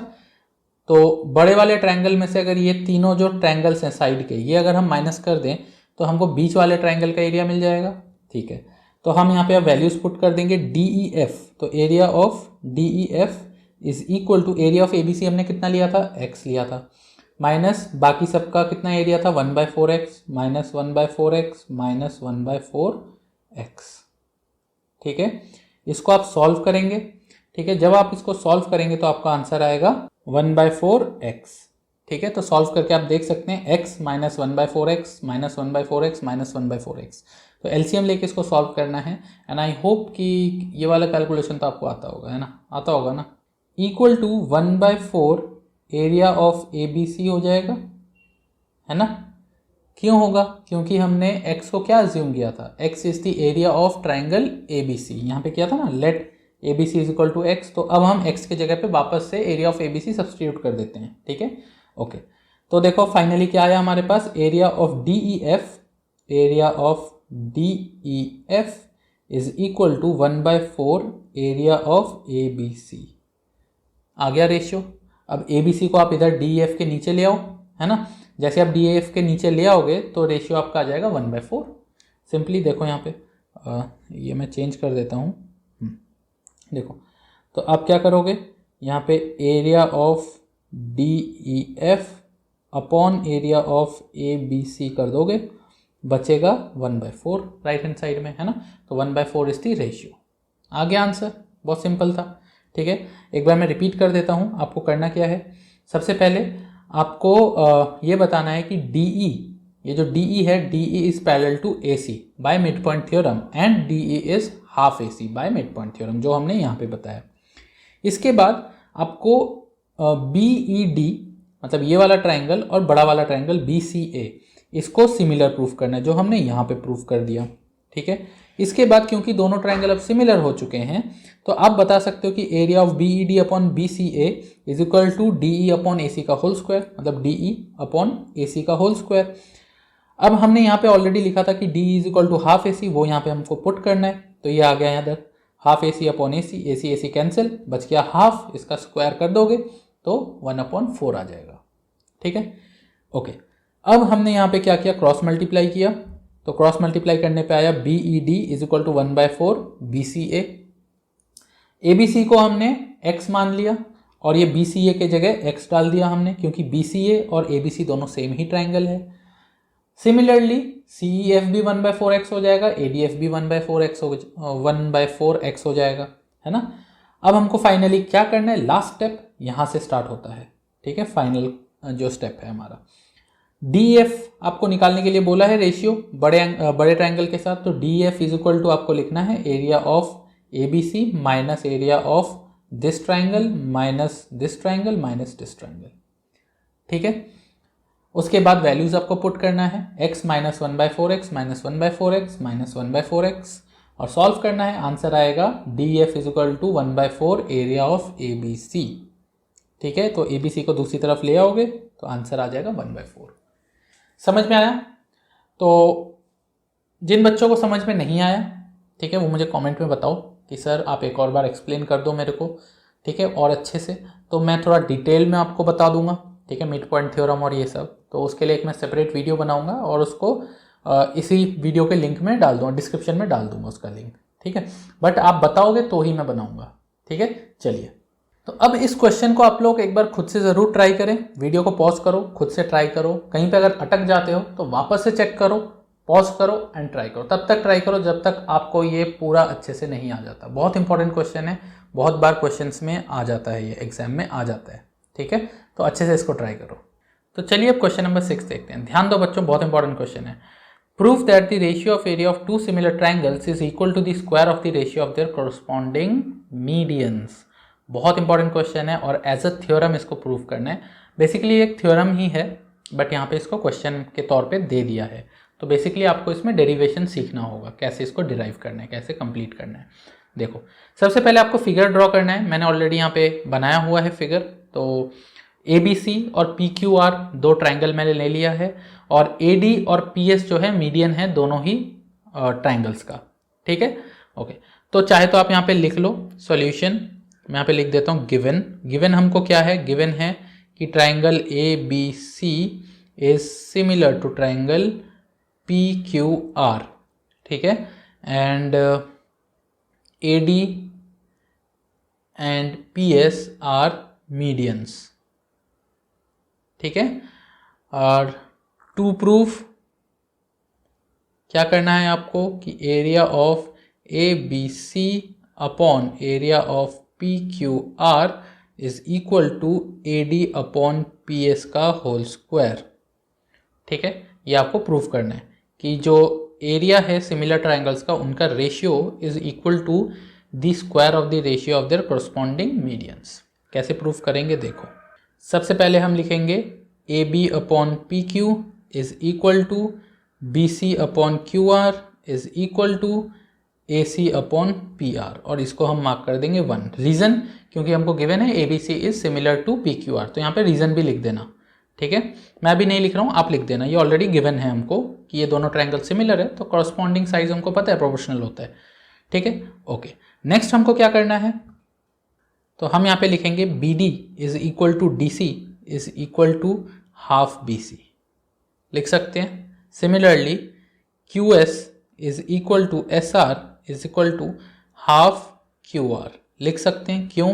S1: तो बड़े वाले ट्रायंगल में से अगर ये तीनों जो ट्रायंगल्स हैं साइड के, ये अगर हम माइनस कर दें तो हमको बीच वाले ट्रायंगल का एरिया मिल जाएगा। ठीक है, तो हम यहाँ पे अब वैल्यूज पुट कर देंगे DEF। तो area of DEF is equal to area of ABC हमने कितना लिया था, x लिया था, माइनस बाकी सबका कितना एरिया था 1/4x minus 1/4x minus 1/4x। ठीक है, इसको आप सॉल्व करेंगे। ठीक है, जब आप इसको सॉल्व करेंगे तो आपका आंसर आएगा 1/4x। ठीक है, तो सॉल्व करके आप देख सकते हैं x minus 1/4x minus 1/4x minus 1/4x। तो एलसीएम लेके इसको सॉल्व करना है। एंड आई होप कि ये वाला कैलकुलेशन तो आपको आता होगा, है ना, आता होगा ना। Equal to 1/4 area of A B C हो जाएगा, है ना। क्यों होगा? क्योंकि हमने x को क्या अज्यूम किया था, x is the area of triangle A B C, यहाँ पे किया था ना, let A B C is equal to x. तो अब हम x के जगह पे वापस से area of A B C substitute कर देते हैं, ठीक है। ओके, तो देखो फाइनली क्या आया हमारे पास, area of D E F, area of D E F is equal to 1/4 area of A B C. आ गया रेशियो। अब ए बी सी को आप इधर डी ई एफ के नीचे ले आओ, है ना। जैसे आप डी ई एफ के नीचे ले आओगे तो रेशियो आपका आ जाएगा 1/4। सिंपली देखो यहाँ पे ये मैं चेंज कर देता हूँ, देखो। तो आप क्या करोगे, यहाँ पे area of D E F upon area of A B C कर दोगे, बचेगा 1/4 राइट हैंड साइड में, है ना। तो 1/4 इज दी रेशियो। आ गया आंसर, बहुत सिंपल था, ठीक है। एक बार मैं रिपीट कर देता हूँ, आपको करना क्या है, सबसे पहले आपको ये बताना है कि DE, ये जो DE है, DE is parallel to AC by mid point theorem and DE is half AC by mid point theorem, जो हमने यहाँ पे बताया। इसके बाद आपको BED, मतलब ये वाला ट्राइंगल और बड़ा वाला ट्राइंगल BCA, इसको सिमिलर प्रूफ करना है, जो हमने यहाँ पे प्रूफ कर दिया, ठीक है। इसके बाद क्योंकि दोनों ट्राइंगल अब सिमिलर हो चुके हैं, तो आप बता सकते हो कि area of BED upon BCA is equal to DE upon AC का होल स्क्वायर, मतलब DE अपॉन AC का होल स्क्वायर। अब हमने यहाँ पे ऑलरेडी लिखा था कि DE is equal to half AC, वो यहाँ पे हमको पुट करना है, तो ये आ गया यहाँ तक, half AC upon AC, AC AC cancel, बच गया हाफ, इसका स्क्वायर कर दोगे तो 1/4 आ जाएगा, ठीक है। ओके, अब हमने यहाँ पे क्या किया, क्रॉस मल्टीप्लाई किया, तो क्रॉस मल्टीप्लाई करने पे आया BED is equal to 1/4 BCA। ABC को हमने x मान लिया और ये BCA के जगह x डाल दिया हमने, क्योंकि BCA और ABC दोनों सेम ही ट्राइंगल है। सिमिलरली CEF भी 1/4x हो जाएगा, ADF भी 1/4x हो जाएगा, है ना। अब हमको फाइनली क्या करना है, लास्ट स्टेप यहाँ से स्टार्ट होता है, ठीक है। फाइनल जो स्टेप है हमारा, DF आपको निकालने के लिए बोला है रेशियो बड़े ट्राइंगल के साथ, तो DF इज इक्वल टू आपको लिखना है area of ABC minus area of this triangle minus this triangle minus this triangle, ठीक है। उसके बाद वैल्यूज आपको पुट करना है, x minus 1/4x minus 1/4x minus 1/4x, और सॉल्व करना है। आंसर आएगा DF is equal to 1/4 area of ABC, ठीक है। तो ABC को दूसरी तरफ ले आओगे तो आंसर आ जाएगा 1/4। समझ में आया? तो जिन बच्चों को समझ में नहीं आया, ठीक है, वो मुझे कमेंट में बताओ कि सर आप एक और बार एक्सप्लेन कर दो मेरे को, ठीक है, और अच्छे से, तो मैं थोड़ा डिटेल में आपको बता दूंगा, ठीक है, मिड पॉइंट थ्योरम और ये सब। तो उसके लिए एक मैं सेपरेट वीडियो बनाऊंगा और उसको इसी वीडियो के लिंक में डाल दूंगा, डिस्क्रिप्शन में डाल दूंगा उसका लिंक, ठीक है। बट आप बताओगे तो ही मैं बनाऊंगा, ठीक है। चलिए, तो अब इस क्वेश्चन को आप लोग एक बार खुद से ज़रूर ट्राई करें, वीडियो को पॉज करो, खुद से ट्राई करो, कहीं पे अगर अटक जाते हो तो वापस से चेक करो, पॉज करो एंड ट्राई करो, तब तक ट्राई करो जब तक आपको ये पूरा अच्छे से नहीं आ जाता। बहुत इंपॉर्टेंट क्वेश्चन है, बहुत बार क्वेश्चंस में आ जाता है, ये एग्जाम में आ जाता है, ठीक है। तो अच्छे से इसको ट्राई करो। तो चलिए अब क्वेश्चन नंबर 6 देखते हैं। ध्यान दो बच्चों, बहुत इंपॉर्टेंट क्वेश्चन है। Proof that the ratio of area of two similar triangles is equal to the square of the ratio of their corresponding medians. बहुत इंपॉर्टेंट क्वेश्चन है और एज अ थ्योरम इसको प्रूव करना है। बेसिकली एक theorem ही है, but यहाँ पे इसको क्वेश्चन के तौर पे दे दिया है। तो बेसिकली आपको इसमें डेरिवेशन सीखना होगा, कैसे इसको डिराइव करना है, कैसे कंप्लीट करना है। देखो, सबसे पहले आपको फिगर ड्रॉ करना है। मैंने ऑलरेडी यहाँ पे बनाया हुआ है फिगर। तो ABC और PQR दो ट्राइंगल मैंने ले लिया है, और AD और PS जो है मीडियन है दोनों ही ट्राइंगल्स का, ठीक है। ओके, तो चाहे तो आप यहाँ पे लिख लो सॉल्यूशन। मैं यहाँ पे लिख देता हूँ गिवन हमको क्या है, गिवन है कि triangle ABC is similar to triangle PQR, ठीक है, and AD and PS are medians, ठीक है। और टू प्रूफ क्या करना है आपको कि area of ABC upon area of PQR is equal to AD upon PS का होल स्क्वायर, ठीक है। ये आपको प्रूफ करना है कि जो एरिया है सिमिलर ट्राइंगल्स का, उनका ratio is equal to the square of the ratio of their corresponding medians. कैसे प्रूफ करेंगे देखो। सबसे पहले हम लिखेंगे A B upon P Q is equal to B C upon Q R is equal to A C upon P R, और इसको हम मार्क कर देंगे 1। रीज़न, क्योंकि हमको गिवन है A B C is similar to P Q R, तो यहाँ पे रीज़न भी लिख देना, ठीक है। मैं भी नहीं लिख रहा हूँ, आप लिख देना, ये ऑलरेडी गिवन है हमको कि ये दोनों ट्रायंगल सिमिलर है, तो कॉरस्पॉन्डिंग साइज हमको पता है प्रोपोर्शनल होता है, ठीक है। ओके, नेक्स्ट हमको क्या करना है, तो हम यहाँ पे लिखेंगे B D is equal to D C is equal to half B C, लिख सकते हैं। Similarly Q S is equal to S R is equal to half Q R, लिख सकते हैं। क्यों?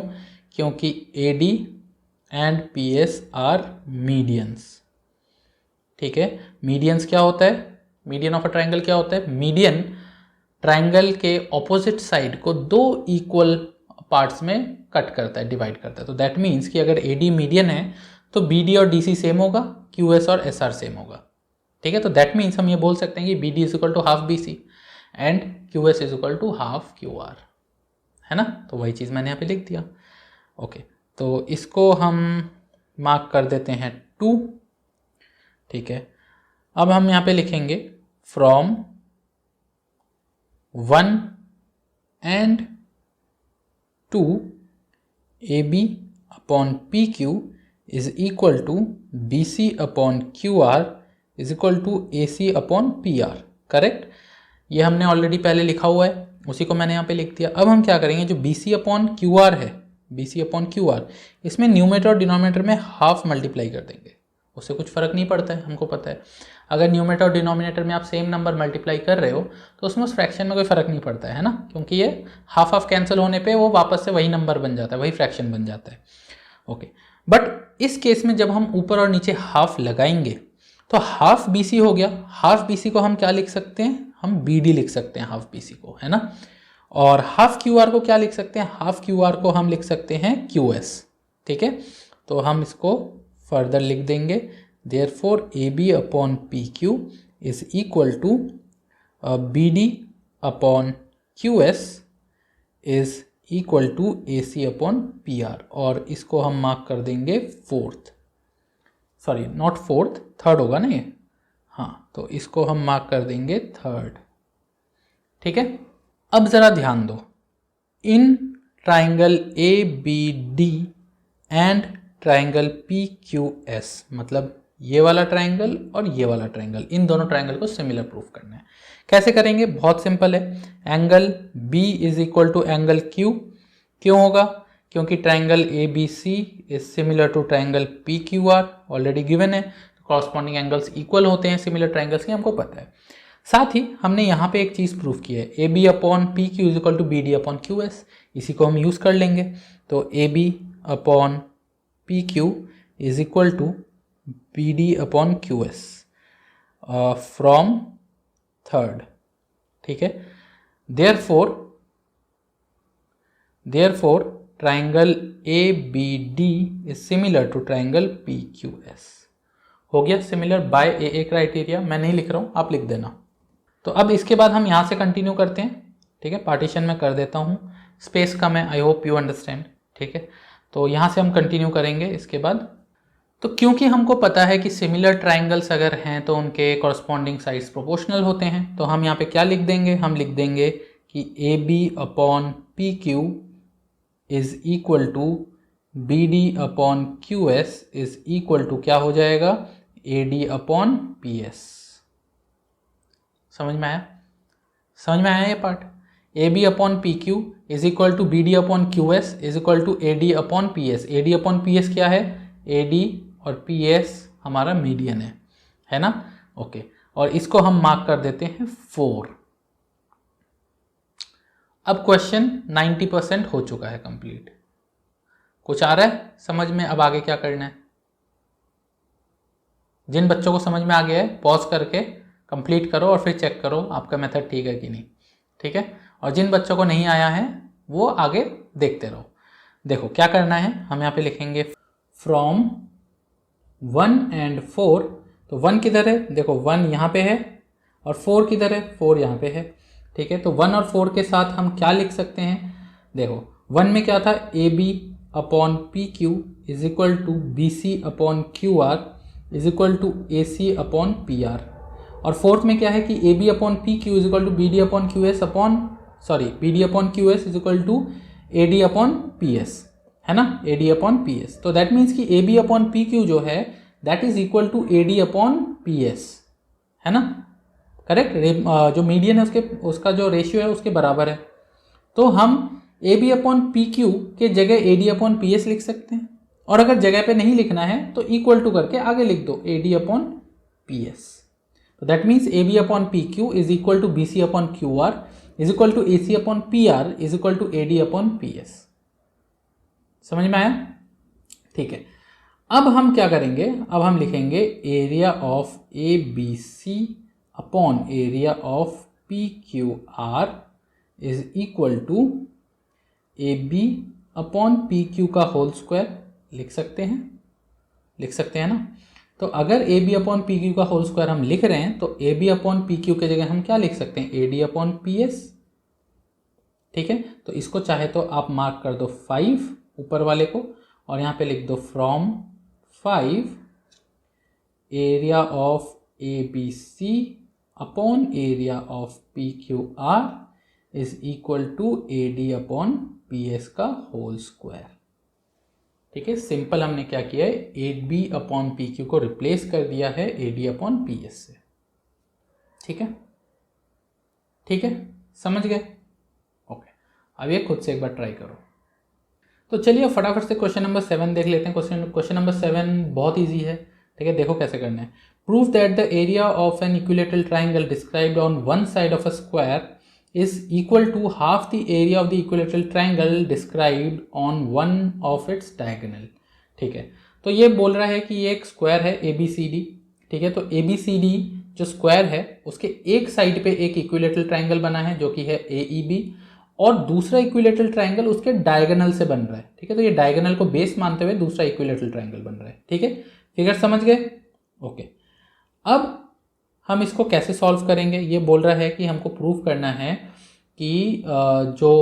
S1: क्योंकि A D and P S are medians, ठीक है। मीडियंस क्या होता है, मीडियन ऑफ अ ट्राइंगल क्या होता है, मीडियन ट्राइंगल के ऑपोजिट साइड को 2 इक्वल पार्ट्स में कट करता है, डिवाइड करता है। तो दैट मीन्स कि अगर ए डी मीडियन है तो बी डी और डी सी सेम होगा, क्यू एस और एस आर सेम होगा, ठीक है। तो दैट मीन्स हम ये बोल सकते हैं कि B D is equal to half B C and Q S is equal to half Q R, है ना। तो वही चीज़ मैंने यहाँ पे लिख दिया। ओके, तो इसको हम मार्क कर देते हैं 2, ठीक है। अब हम यहाँ पे लिखेंगे from 1 and 2 A B upon P Q is equal to B C upon Q R is equal to A C upon P R, correct. ये हमने ऑलरेडी पहले लिखा हुआ है, उसी को मैंने यहाँ पे लिख दिया। अब हम क्या करेंगे, जो B C upon Q R है, B C upon Q R, इसमें न्यूमरेटर और डिनोमिनेटर में हाफ मल्टीप्लाई कर देंगे, उससे कुछ फ़र्क नहीं पड़ता है, हमको पता है। अगर न्यूमरेटर और डिनोमिनेटर में आप सेम नंबर मल्टीप्लाई कर रहे हो तो उसमें उस फ्रैक्शन में कोई फ़र्क नहीं पड़ता है ना, क्योंकि ये हाफ हाफ कैंसिल होने पे वो वापस से वही नंबर बन जाता है, वही फ्रैक्शन बन जाता है। ओके, बट इस केस में जब हम ऊपर और नीचे हाफ लगाएंगे तो हाफ बी सी हो गया। हाफ बी सी को हम क्या लिख सकते हैं, हम बी डी लिख सकते हैं हाफ बी सी को, है ना। और हाफ क्यू आर को क्या लिख सकते हैं, हाफ क्यू आर को हम लिख सकते हैं क्यू एस, ठीक है। तो हम इसको फर्दर लिख देंगे, therefore A B upon P Q is equal to B D upon Q S is equal to A C upon P R, और इसको हम मार्क कर देंगे 4th, sorry not 4th, 3rd होगा ना ये, हाँ, तो इसको हम मार्क कर देंगे 3rd, ठीक है। अब ज़रा ध्यान दो, इन triangle A B D and triangle P Q S, मतलब ये वाला ट्राइंगल और ये वाला ट्राइंगल, इन दोनों ट्राइंगल को सिमिलर प्रूफ करना है। कैसे करेंगे, बहुत सिंपल है। Angle B is equal to angle Q, क्यों होगा, क्योंकि triangle A B C is similar to triangle P Q R, already given है। तो कॉरस्पॉन्डिंग एंगल्स इक्वल होते हैं सिमिलर ट्राइंगल्स के, हमको पता है। साथ ही हमने यहाँ पे एक चीज़ प्रूफ की है, A B upon P Q is equal to B D upon Q S, इसी को हम यूज़ कर लेंगे। तो A B upon P Q is equal to B D upon Q S from 3rd, ठीक है। Therefore triangle A B D is similar to triangle P Q S, हो गया similar by A A criteria. मैं नहीं लिख रहा हूँ, आप लिख देना। तो अब इसके बाद हम यहाँ से कंटिन्यू करते हैं, ठीक है। पार्टीशन में कर देता हूँ, स्पेस कम है, आई होप यू अंडरस्टैंड, ठीक है। तो यहाँ से हम कंटिन्यू करेंगे इसके बाद। तो क्योंकि हमको पता है कि सिमिलर ट्राइंगल्स अगर हैं तो उनके कॉरस्पॉन्डिंग साइड्स प्रोपोर्शनल होते हैं, तो हम यहाँ पे क्या लिख देंगे, हम लिख देंगे कि A B upon P Q is equal to B D upon Q S is equal to क्या हो जाएगा, A D upon P S. समझ में आया, समझ में आया ये part. A B upon P Q is equal to B D upon Q S is equal to A D upon P S. A D upon P S क्या है, A D और पी एस हमारा median है ना। Okay, और इसको हम mark कर देते हैं 4। अब क्वेश्चन 90% हो चुका है कंप्लीट। कुछ आ रहा है समझ में, अब आगे क्या करना है। जिन बच्चों को समझ में आ गया है पॉज करके कंप्लीट करो और फिर चेक करो आपका मेथड ठीक है कि नहीं, ठीक है। और जिन बच्चों को नहीं आया है वो आगे देखते रहो। देखो क्या करना है, हम यहाँ पे लिखेंगे फ्रॉम 1 एंड 4। तो 1 किधर है, देखो 1 यहाँ पे है, और 4 किधर है, 4 यहाँ पे है, ठीक है। तो 1 और 4 के साथ हम क्या लिख सकते हैं, देखो 1 में क्या था, A B upon P Q is equal to B C upon Q R is equal to A C upon P R. और फोर्थ में क्या है कि A B upon P Q is equal to B D upon Q S B D upon Q S is equal to A D upon P S, है ना, A D upon P S. तो that means कि A B upon P Q जो है that is equal to A D upon P S, है ना, correct. जो median है उसका जो रेशियो है उसके बराबर है। तो हम A B upon P Q के जगह A D upon P S लिख सकते हैं, और अगर जगह पे नहीं लिखना है तो इक्वल टू करके आगे लिख दो A D upon P S. तो that means A B upon P Q is equal to B C upon Q R is equal to A C upon P R is equal to A D upon P S. समझ में आया? ठीक है। अब हम क्या करेंगे, अब हम लिखेंगे area of A B C upon area of P Q R is equal to A B upon P Q का होल स्क्वायर। लिख सकते हैं ना। तो अगर A B upon P Q का होल स्क्वायर हम लिख रहे हैं तो A B upon P Q के जगह हम क्या लिख सकते हैं, A D upon P S. ठीक है, तो इसको चाहे तो आप मार्क कर दो 5 ऊपर वाले को, और यहाँ पे लिख दो from 5 area of A B C upon area of P Q R is equal to A D upon P S का होल स्क्वायर। ठीक है, सिंपल हमने क्या किया है, A B upon P Q को रिप्लेस कर दिया है A D upon P S से। ठीक है, समझ गए? ओके, अब ये खुद से एक बार ट्राई करो। तो चलिए फटाफट से क्वेश्चन नंबर 7 देख लेते हैं। क्वेश्चन नंबर 7 बहुत ईजी है। ठीक है, देखो कैसे करना है। Prove that the area of an equilateral triangle described on one side of a square is equal to half the area of the equilateral triangle described on one of its diagonal। ठीक है, तो ये बोल रहा है कि ये एक स्क्वायर है ABCD। ठीक है, तो ABCD जो स्क्वायर है उसके एक साइड पे एक इक्विलेटरल ट्राइंगल बना है जो कि है AEB, और दूसरा इक्विलेटरल ट्राइंगल उसके डायगोनल से बन रहा है। ठीक है, तो ये डायगोनल को बेस मानते हुए दूसरा इक्विलेटरल ट्राइंगल बन रहा है। ठीक है, फिगर समझ गए? ओके, अब हम इसको कैसे सॉल्व करेंगे, ये बोल रहा है कि हमको प्रूव करना है कि जो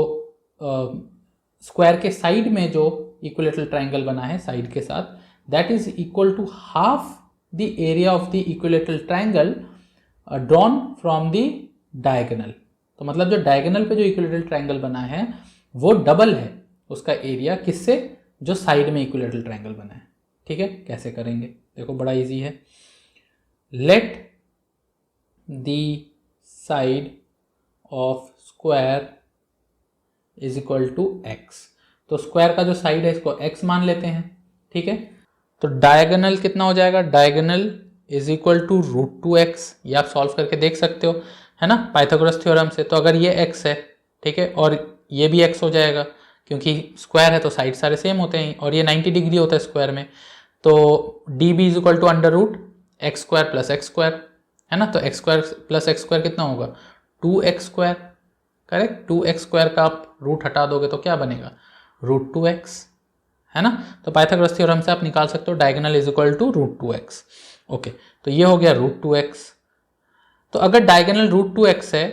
S1: स्क्वायर के साइड में जो इक्विलेटरल ट्राइंगल बना है साइड के साथ, that is equal to half the area of the equilateral triangle drawn from the diagonal. तो मतलब जो डायगोनल पे जो इक्विलेटरल ट्राइंगल बना है वो डबल है उसका एरिया, किससे, जो साइड में इक्विलेटरल ट्राइंगल बना है। ठीक है, कैसे करेंगे देखो, बड़ा इजी है। Let the side of square is equal to x। तो स्क्वायर का जो साइड है इसको x मान लेते हैं। ठीक है, तो डायगोनल कितना हो जाएगा, diagonal is equal to √2x। ये आप सॉल्व करके देख सकते हो, है ना, पाइथागोरस थ्योरम से। तो अगर ये x है, ठीक है, और ये भी x हो जाएगा क्योंकि स्क्वायर है तो साइड सारे सेम होते हैं, और ये 90 डिग्री होता है स्क्वायर में। तो D B is equal to √x² plus x², है ना। तो x² प्लस x² कितना होगा, 2x²। करेक्ट, 2x² का आप रूट हटा दोगे तो क्या बनेगा, √2x, है ना। तो पाइथागोरस थ्योरम से आप निकाल सकते हो diagonal is equal to √2x। Okay, तो ये हो गया √2x। तो अगर डायगोनल √2x है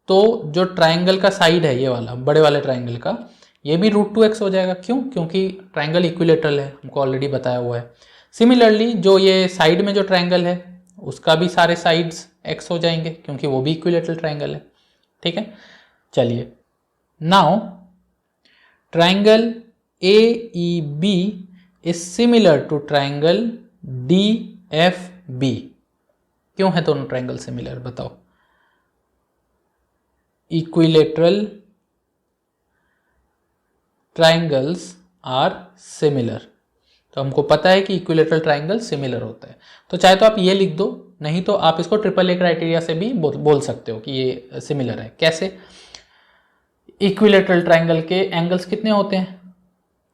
S1: तो जो ट्राइंगल का साइड है ये वाला बड़े वाले ट्राइंगल का, ये भी √2x हो जाएगा। क्यों? क्योंकि ट्राइंगल इक्विलेटरल है, हमको ऑलरेडी बताया हुआ है। सिमिलरली जो ये साइड में जो ट्राइंगल है उसका भी सारे साइड्स x हो जाएंगे क्योंकि वो भी इक्विलेटरल ट्राइंगल है। ठीक है, चलिए now triangle AEB is similar to triangle DFB। क्यों है दोनों ट्राइंगल सिमिलर, बताओ। Equilateral triangles are similar. तो हमको पता है कि इक्विलेटरल ट्राइंगल सिमिलर होता है। तो चाहे तो आप ये लिख दो, नहीं तो आप इसको AAA क्राइटेरिया से भी बोल सकते हो कि ये सिमिलर है। कैसे? इक्विलेटरल ट्राइंगल के एंगल्स कितने होते हैं,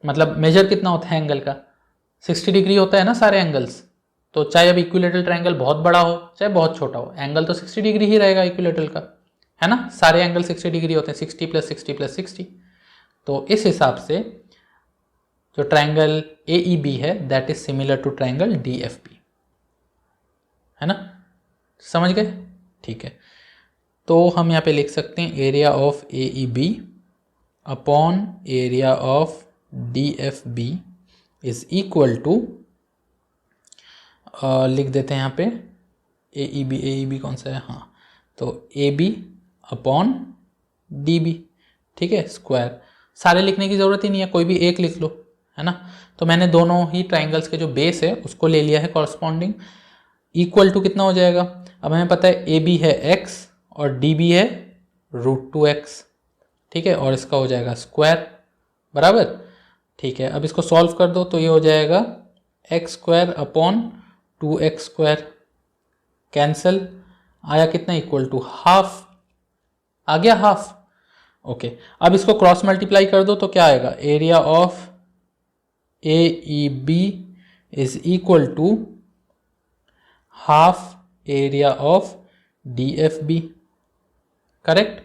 S1: मतलब मेजर कितना होता है एंगल का, 60 डिग्री होता है ना सारे एंगल्स। तो चाहे अब इक्विलेटरल ट्राइंगल बहुत बड़ा हो चाहे बहुत छोटा हो, एंगल तो 60 डिग्री ही रहेगा इक्विलेटरल का, है ना। सारे एंगल 60 डिग्री होते हैं, 60 + 60 + 60। तो इस हिसाब से जो ट्राइंगल AEB है that is similar to triangle DFB, है ना। समझ गए? ठीक है, तो हम यहाँ पे लिख सकते हैं area of AEB upon area of DFB is equal to, लिख देते हैं यहाँ पे AEB कौन सा है, हाँ, तो AB अपॉन DB, ठीक है, स्क्वायर। सारे लिखने की ज़रूरत ही नहीं है, कोई भी एक लिख लो, है ना। तो मैंने दोनों ही ट्राइंगल्स के जो बेस है उसको ले लिया है कॉरस्पॉन्डिंग। इक्वल टू कितना हो जाएगा, अब हमें पता है AB है x और DB है √2x, ठीक है, और इसका हो जाएगा स्क्वायर, बराबर, ठीक है। अब इसको सॉल्व कर दो तो ये हो जाएगा x² अपॉन 2x², कैंसल, आया कितना, इक्वल टू हाफ, आ गया हाफ, ओके। अब इसको क्रॉस मल्टीप्लाई कर दो तो क्या आएगा, area of AEB is equal to half area of DFB, correct.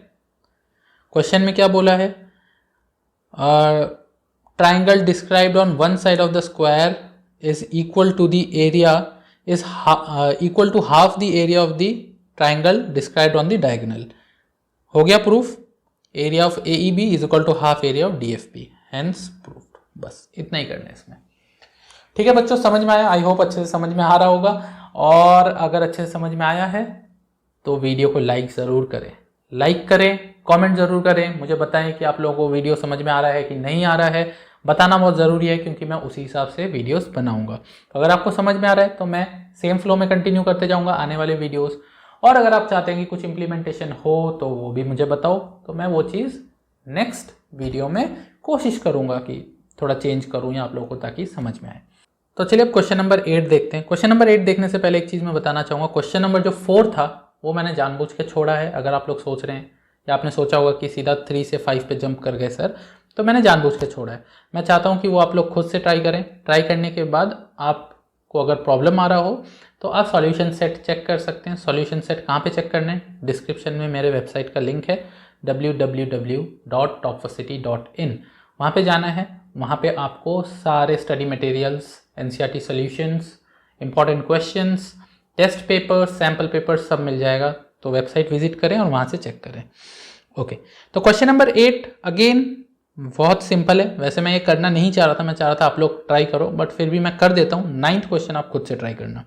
S1: Question में क्या बोला है, triangle described on one side of the square is equal to the area is equal to half the area of the triangle described on the diagonal. हो गया proof, area of AEB is equal to half area of DFB, hence proofed. बस इतना ही करना है इसमें, ठीक है बच्चों, समझ में आया, आई होप अच्छे से समझ में आ रहा होगा। और अगर अच्छे से समझ में आया है तो वीडियो को लाइक ज़रूर करें, लाइक करें, कमेंट ज़रूर करें, मुझे बताएं कि आप लोगों को वीडियो समझ में आ रहा है कि नहीं आ रहा है। बताना बहुत ज़रूरी है क्योंकि मैं उसी हिसाब से वीडियोस बनाऊंगा। तो अगर आपको समझ में आ रहा है तो मैं सेम फ्लो में कंटिन्यू करते जाऊंगा आने वाले वीडियोस। और अगर आप चाहते हैं कि कुछ इम्प्लीमेंटेशन हो तो वो भी मुझे बताओ, तो मैं वो चीज़ नेक्स्ट वीडियो में कोशिश करूँगा कि थोड़ा चेंज करूँ या आप लोगों को, ताकि समझ में आए। तो चलिए अब क्वेश्चन नंबर 8 देखते हैं। क्वेश्चन नंबर 8 देखने से पहले एक चीज़ मैं बताना चाहूँगा, क्वेश्चन नंबर जो 4 था वो मैंने जानबूझ के छोड़ा है। अगर आप लोग सोच रहे हैं या आपने सोचा होगा कि सीधा 3 से 5 पे जंप कर गए सर, तो मैंने जानबूझ के छोड़ा है। मैं चाहता हूँ कि वो आप लोग खुद से ट्राई करें। ट्राई करने के बाद आपको अगर प्रॉब्लम आ रहा हो तो आप सॉल्यूशन सेट चेक कर सकते हैं। सॉल्यूशन सेट कहाँ पे चेक करने हैं, डिस्क्रिप्शन में मेरे वेबसाइट का लिंक है www.topforcity.in, वहाँ पे जाना है। वहाँ पे आपको सारे study materials, NCERT solutions, important questions, test paper, sample paper सब मिल जाएगा। तो वेबसाइट विजिट करें और वहाँ से चेक करें। ओके, तो क्वेश्चन नंबर 8 अगेन बहुत सिंपल है। वैसे मैं ये करना नहीं चाह रहा था, मैं चाह रहा था आप लोग ट्राई करो, बट फिर भी मैं कर देता हूँ। 9th क्वेश्चन आप खुद से ट्राई करना।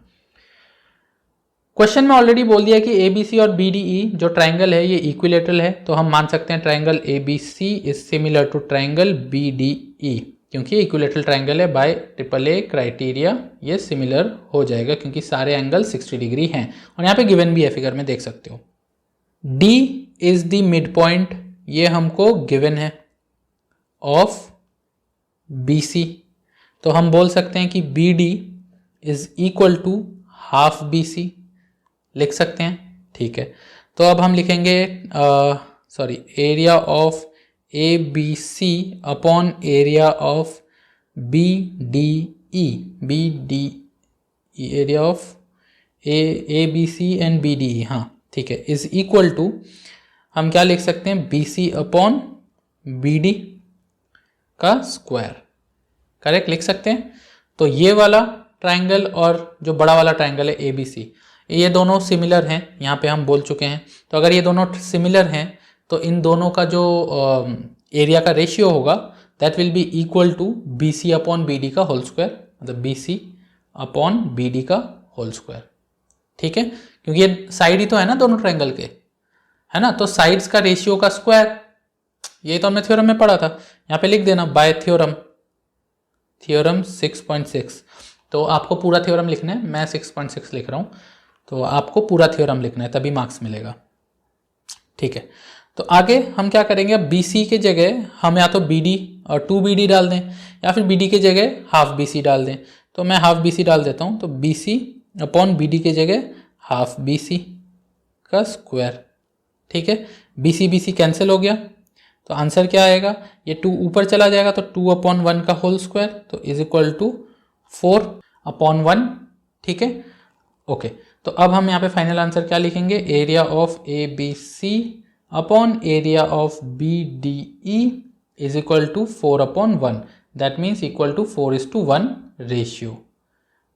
S1: क्वेश्चन में ऑलरेडी बोल दिया कि ABC और BDE जो ट्राइंगल है ये इक्विलेटरल है, तो हम मान सकते हैं triangle ABC is similar to triangle BDE, क्योंकि इक्विलेटरल ट्राइंगल है। बाय AAA क्राइटेरिया ये सिमिलर हो जाएगा क्योंकि सारे एंगल 60 डिग्री हैं। और यहाँ पे गिवन भी है, फिगर में देख सकते हो। D is the mid point, ये हमको गिवन है, ऑफ BC, तो हम बोल सकते हैं कि BD is equal to half BC, लिख सकते हैं, ठीक है। तो अब हम लिखेंगे area of ABC upon area of BDE, area of ABC and BDE, हाँ ठीक है, इज इक्वल टू हम क्या लिख सकते हैं, BC अपॉन BD का स्क्वायर, करेक्ट लिख सकते हैं। तो ये वाला ट्राइंगल और जो बड़ा वाला ट्राइंगल है ABC, ये दोनों सिमिलर हैं, यहाँ पे हम बोल चुके हैं। तो अगर ये दोनों सिमिलर हैं तो इन दोनों का जो एरिया का रेशियो होगा that will be equal to BC upon BD का होल स्क्वायर, मतलब BC अपॉन BD का होल स्क्वायर, ठीक है। क्योंकि ये साइड ही तो है ना दोनों ट्राइंगल के, है ना, तो साइड्स का रेशियो का स्क्वायर, ये तो हमने थ्योरम में पढ़ा था। यहाँ पे लिख देना बाय थ्योरम 6.6, तो आपको पूरा थ्योरम लिखना है। मैं 6.6 लिख रहा हूँ, तो आपको पूरा थ्योरम लिखना है, तभी मार्क्स मिलेगा, ठीक है। तो आगे हम क्या करेंगे, अब BC के जगह हम या तो BD और 2BD डाल दें, या फिर BD के जगह हाफ BC डाल दें। तो मैं हाफ BC डाल देता हूँ, तो BC अपॉन BD के जगह हाफ BC का स्क्वायर, ठीक है। BC कैंसिल हो गया, तो आंसर क्या आएगा, ये 2 ऊपर चला जाएगा तो 2 अपॉन 1 का होल स्क्वायर, तो इज इक्वल टू 4 अपॉन 1, ठीक है। ओके, तो अब हम यहाँ पे फाइनल आंसर क्या लिखेंगे, area of ABC upon area of BDE is equal to 4 upon 1, that means equal to 4:1 ratio,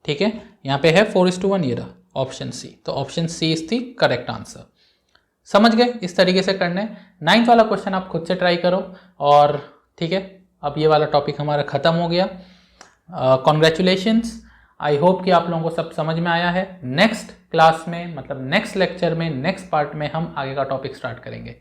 S1: ठीक है। यहाँ पे है 4:1, ये रहा ऑप्शन C, तो option C is the correct answer. समझ गए, इस तरीके से करने। 9th वाला क्वेश्चन आप खुद से ट्राई करो और ठीक है, अब ये वाला टॉपिक हमारा ख़त्म हो गया। कॉन्ग्रेचुलेशंस, आई होप कि आप लोगों को सब समझ में आया है। नेक्स्ट क्लास में, मतलब नेक्स्ट लेक्चर में, नेक्स्ट पार्ट में हम आगे का टॉपिक स्टार्ट करेंगे।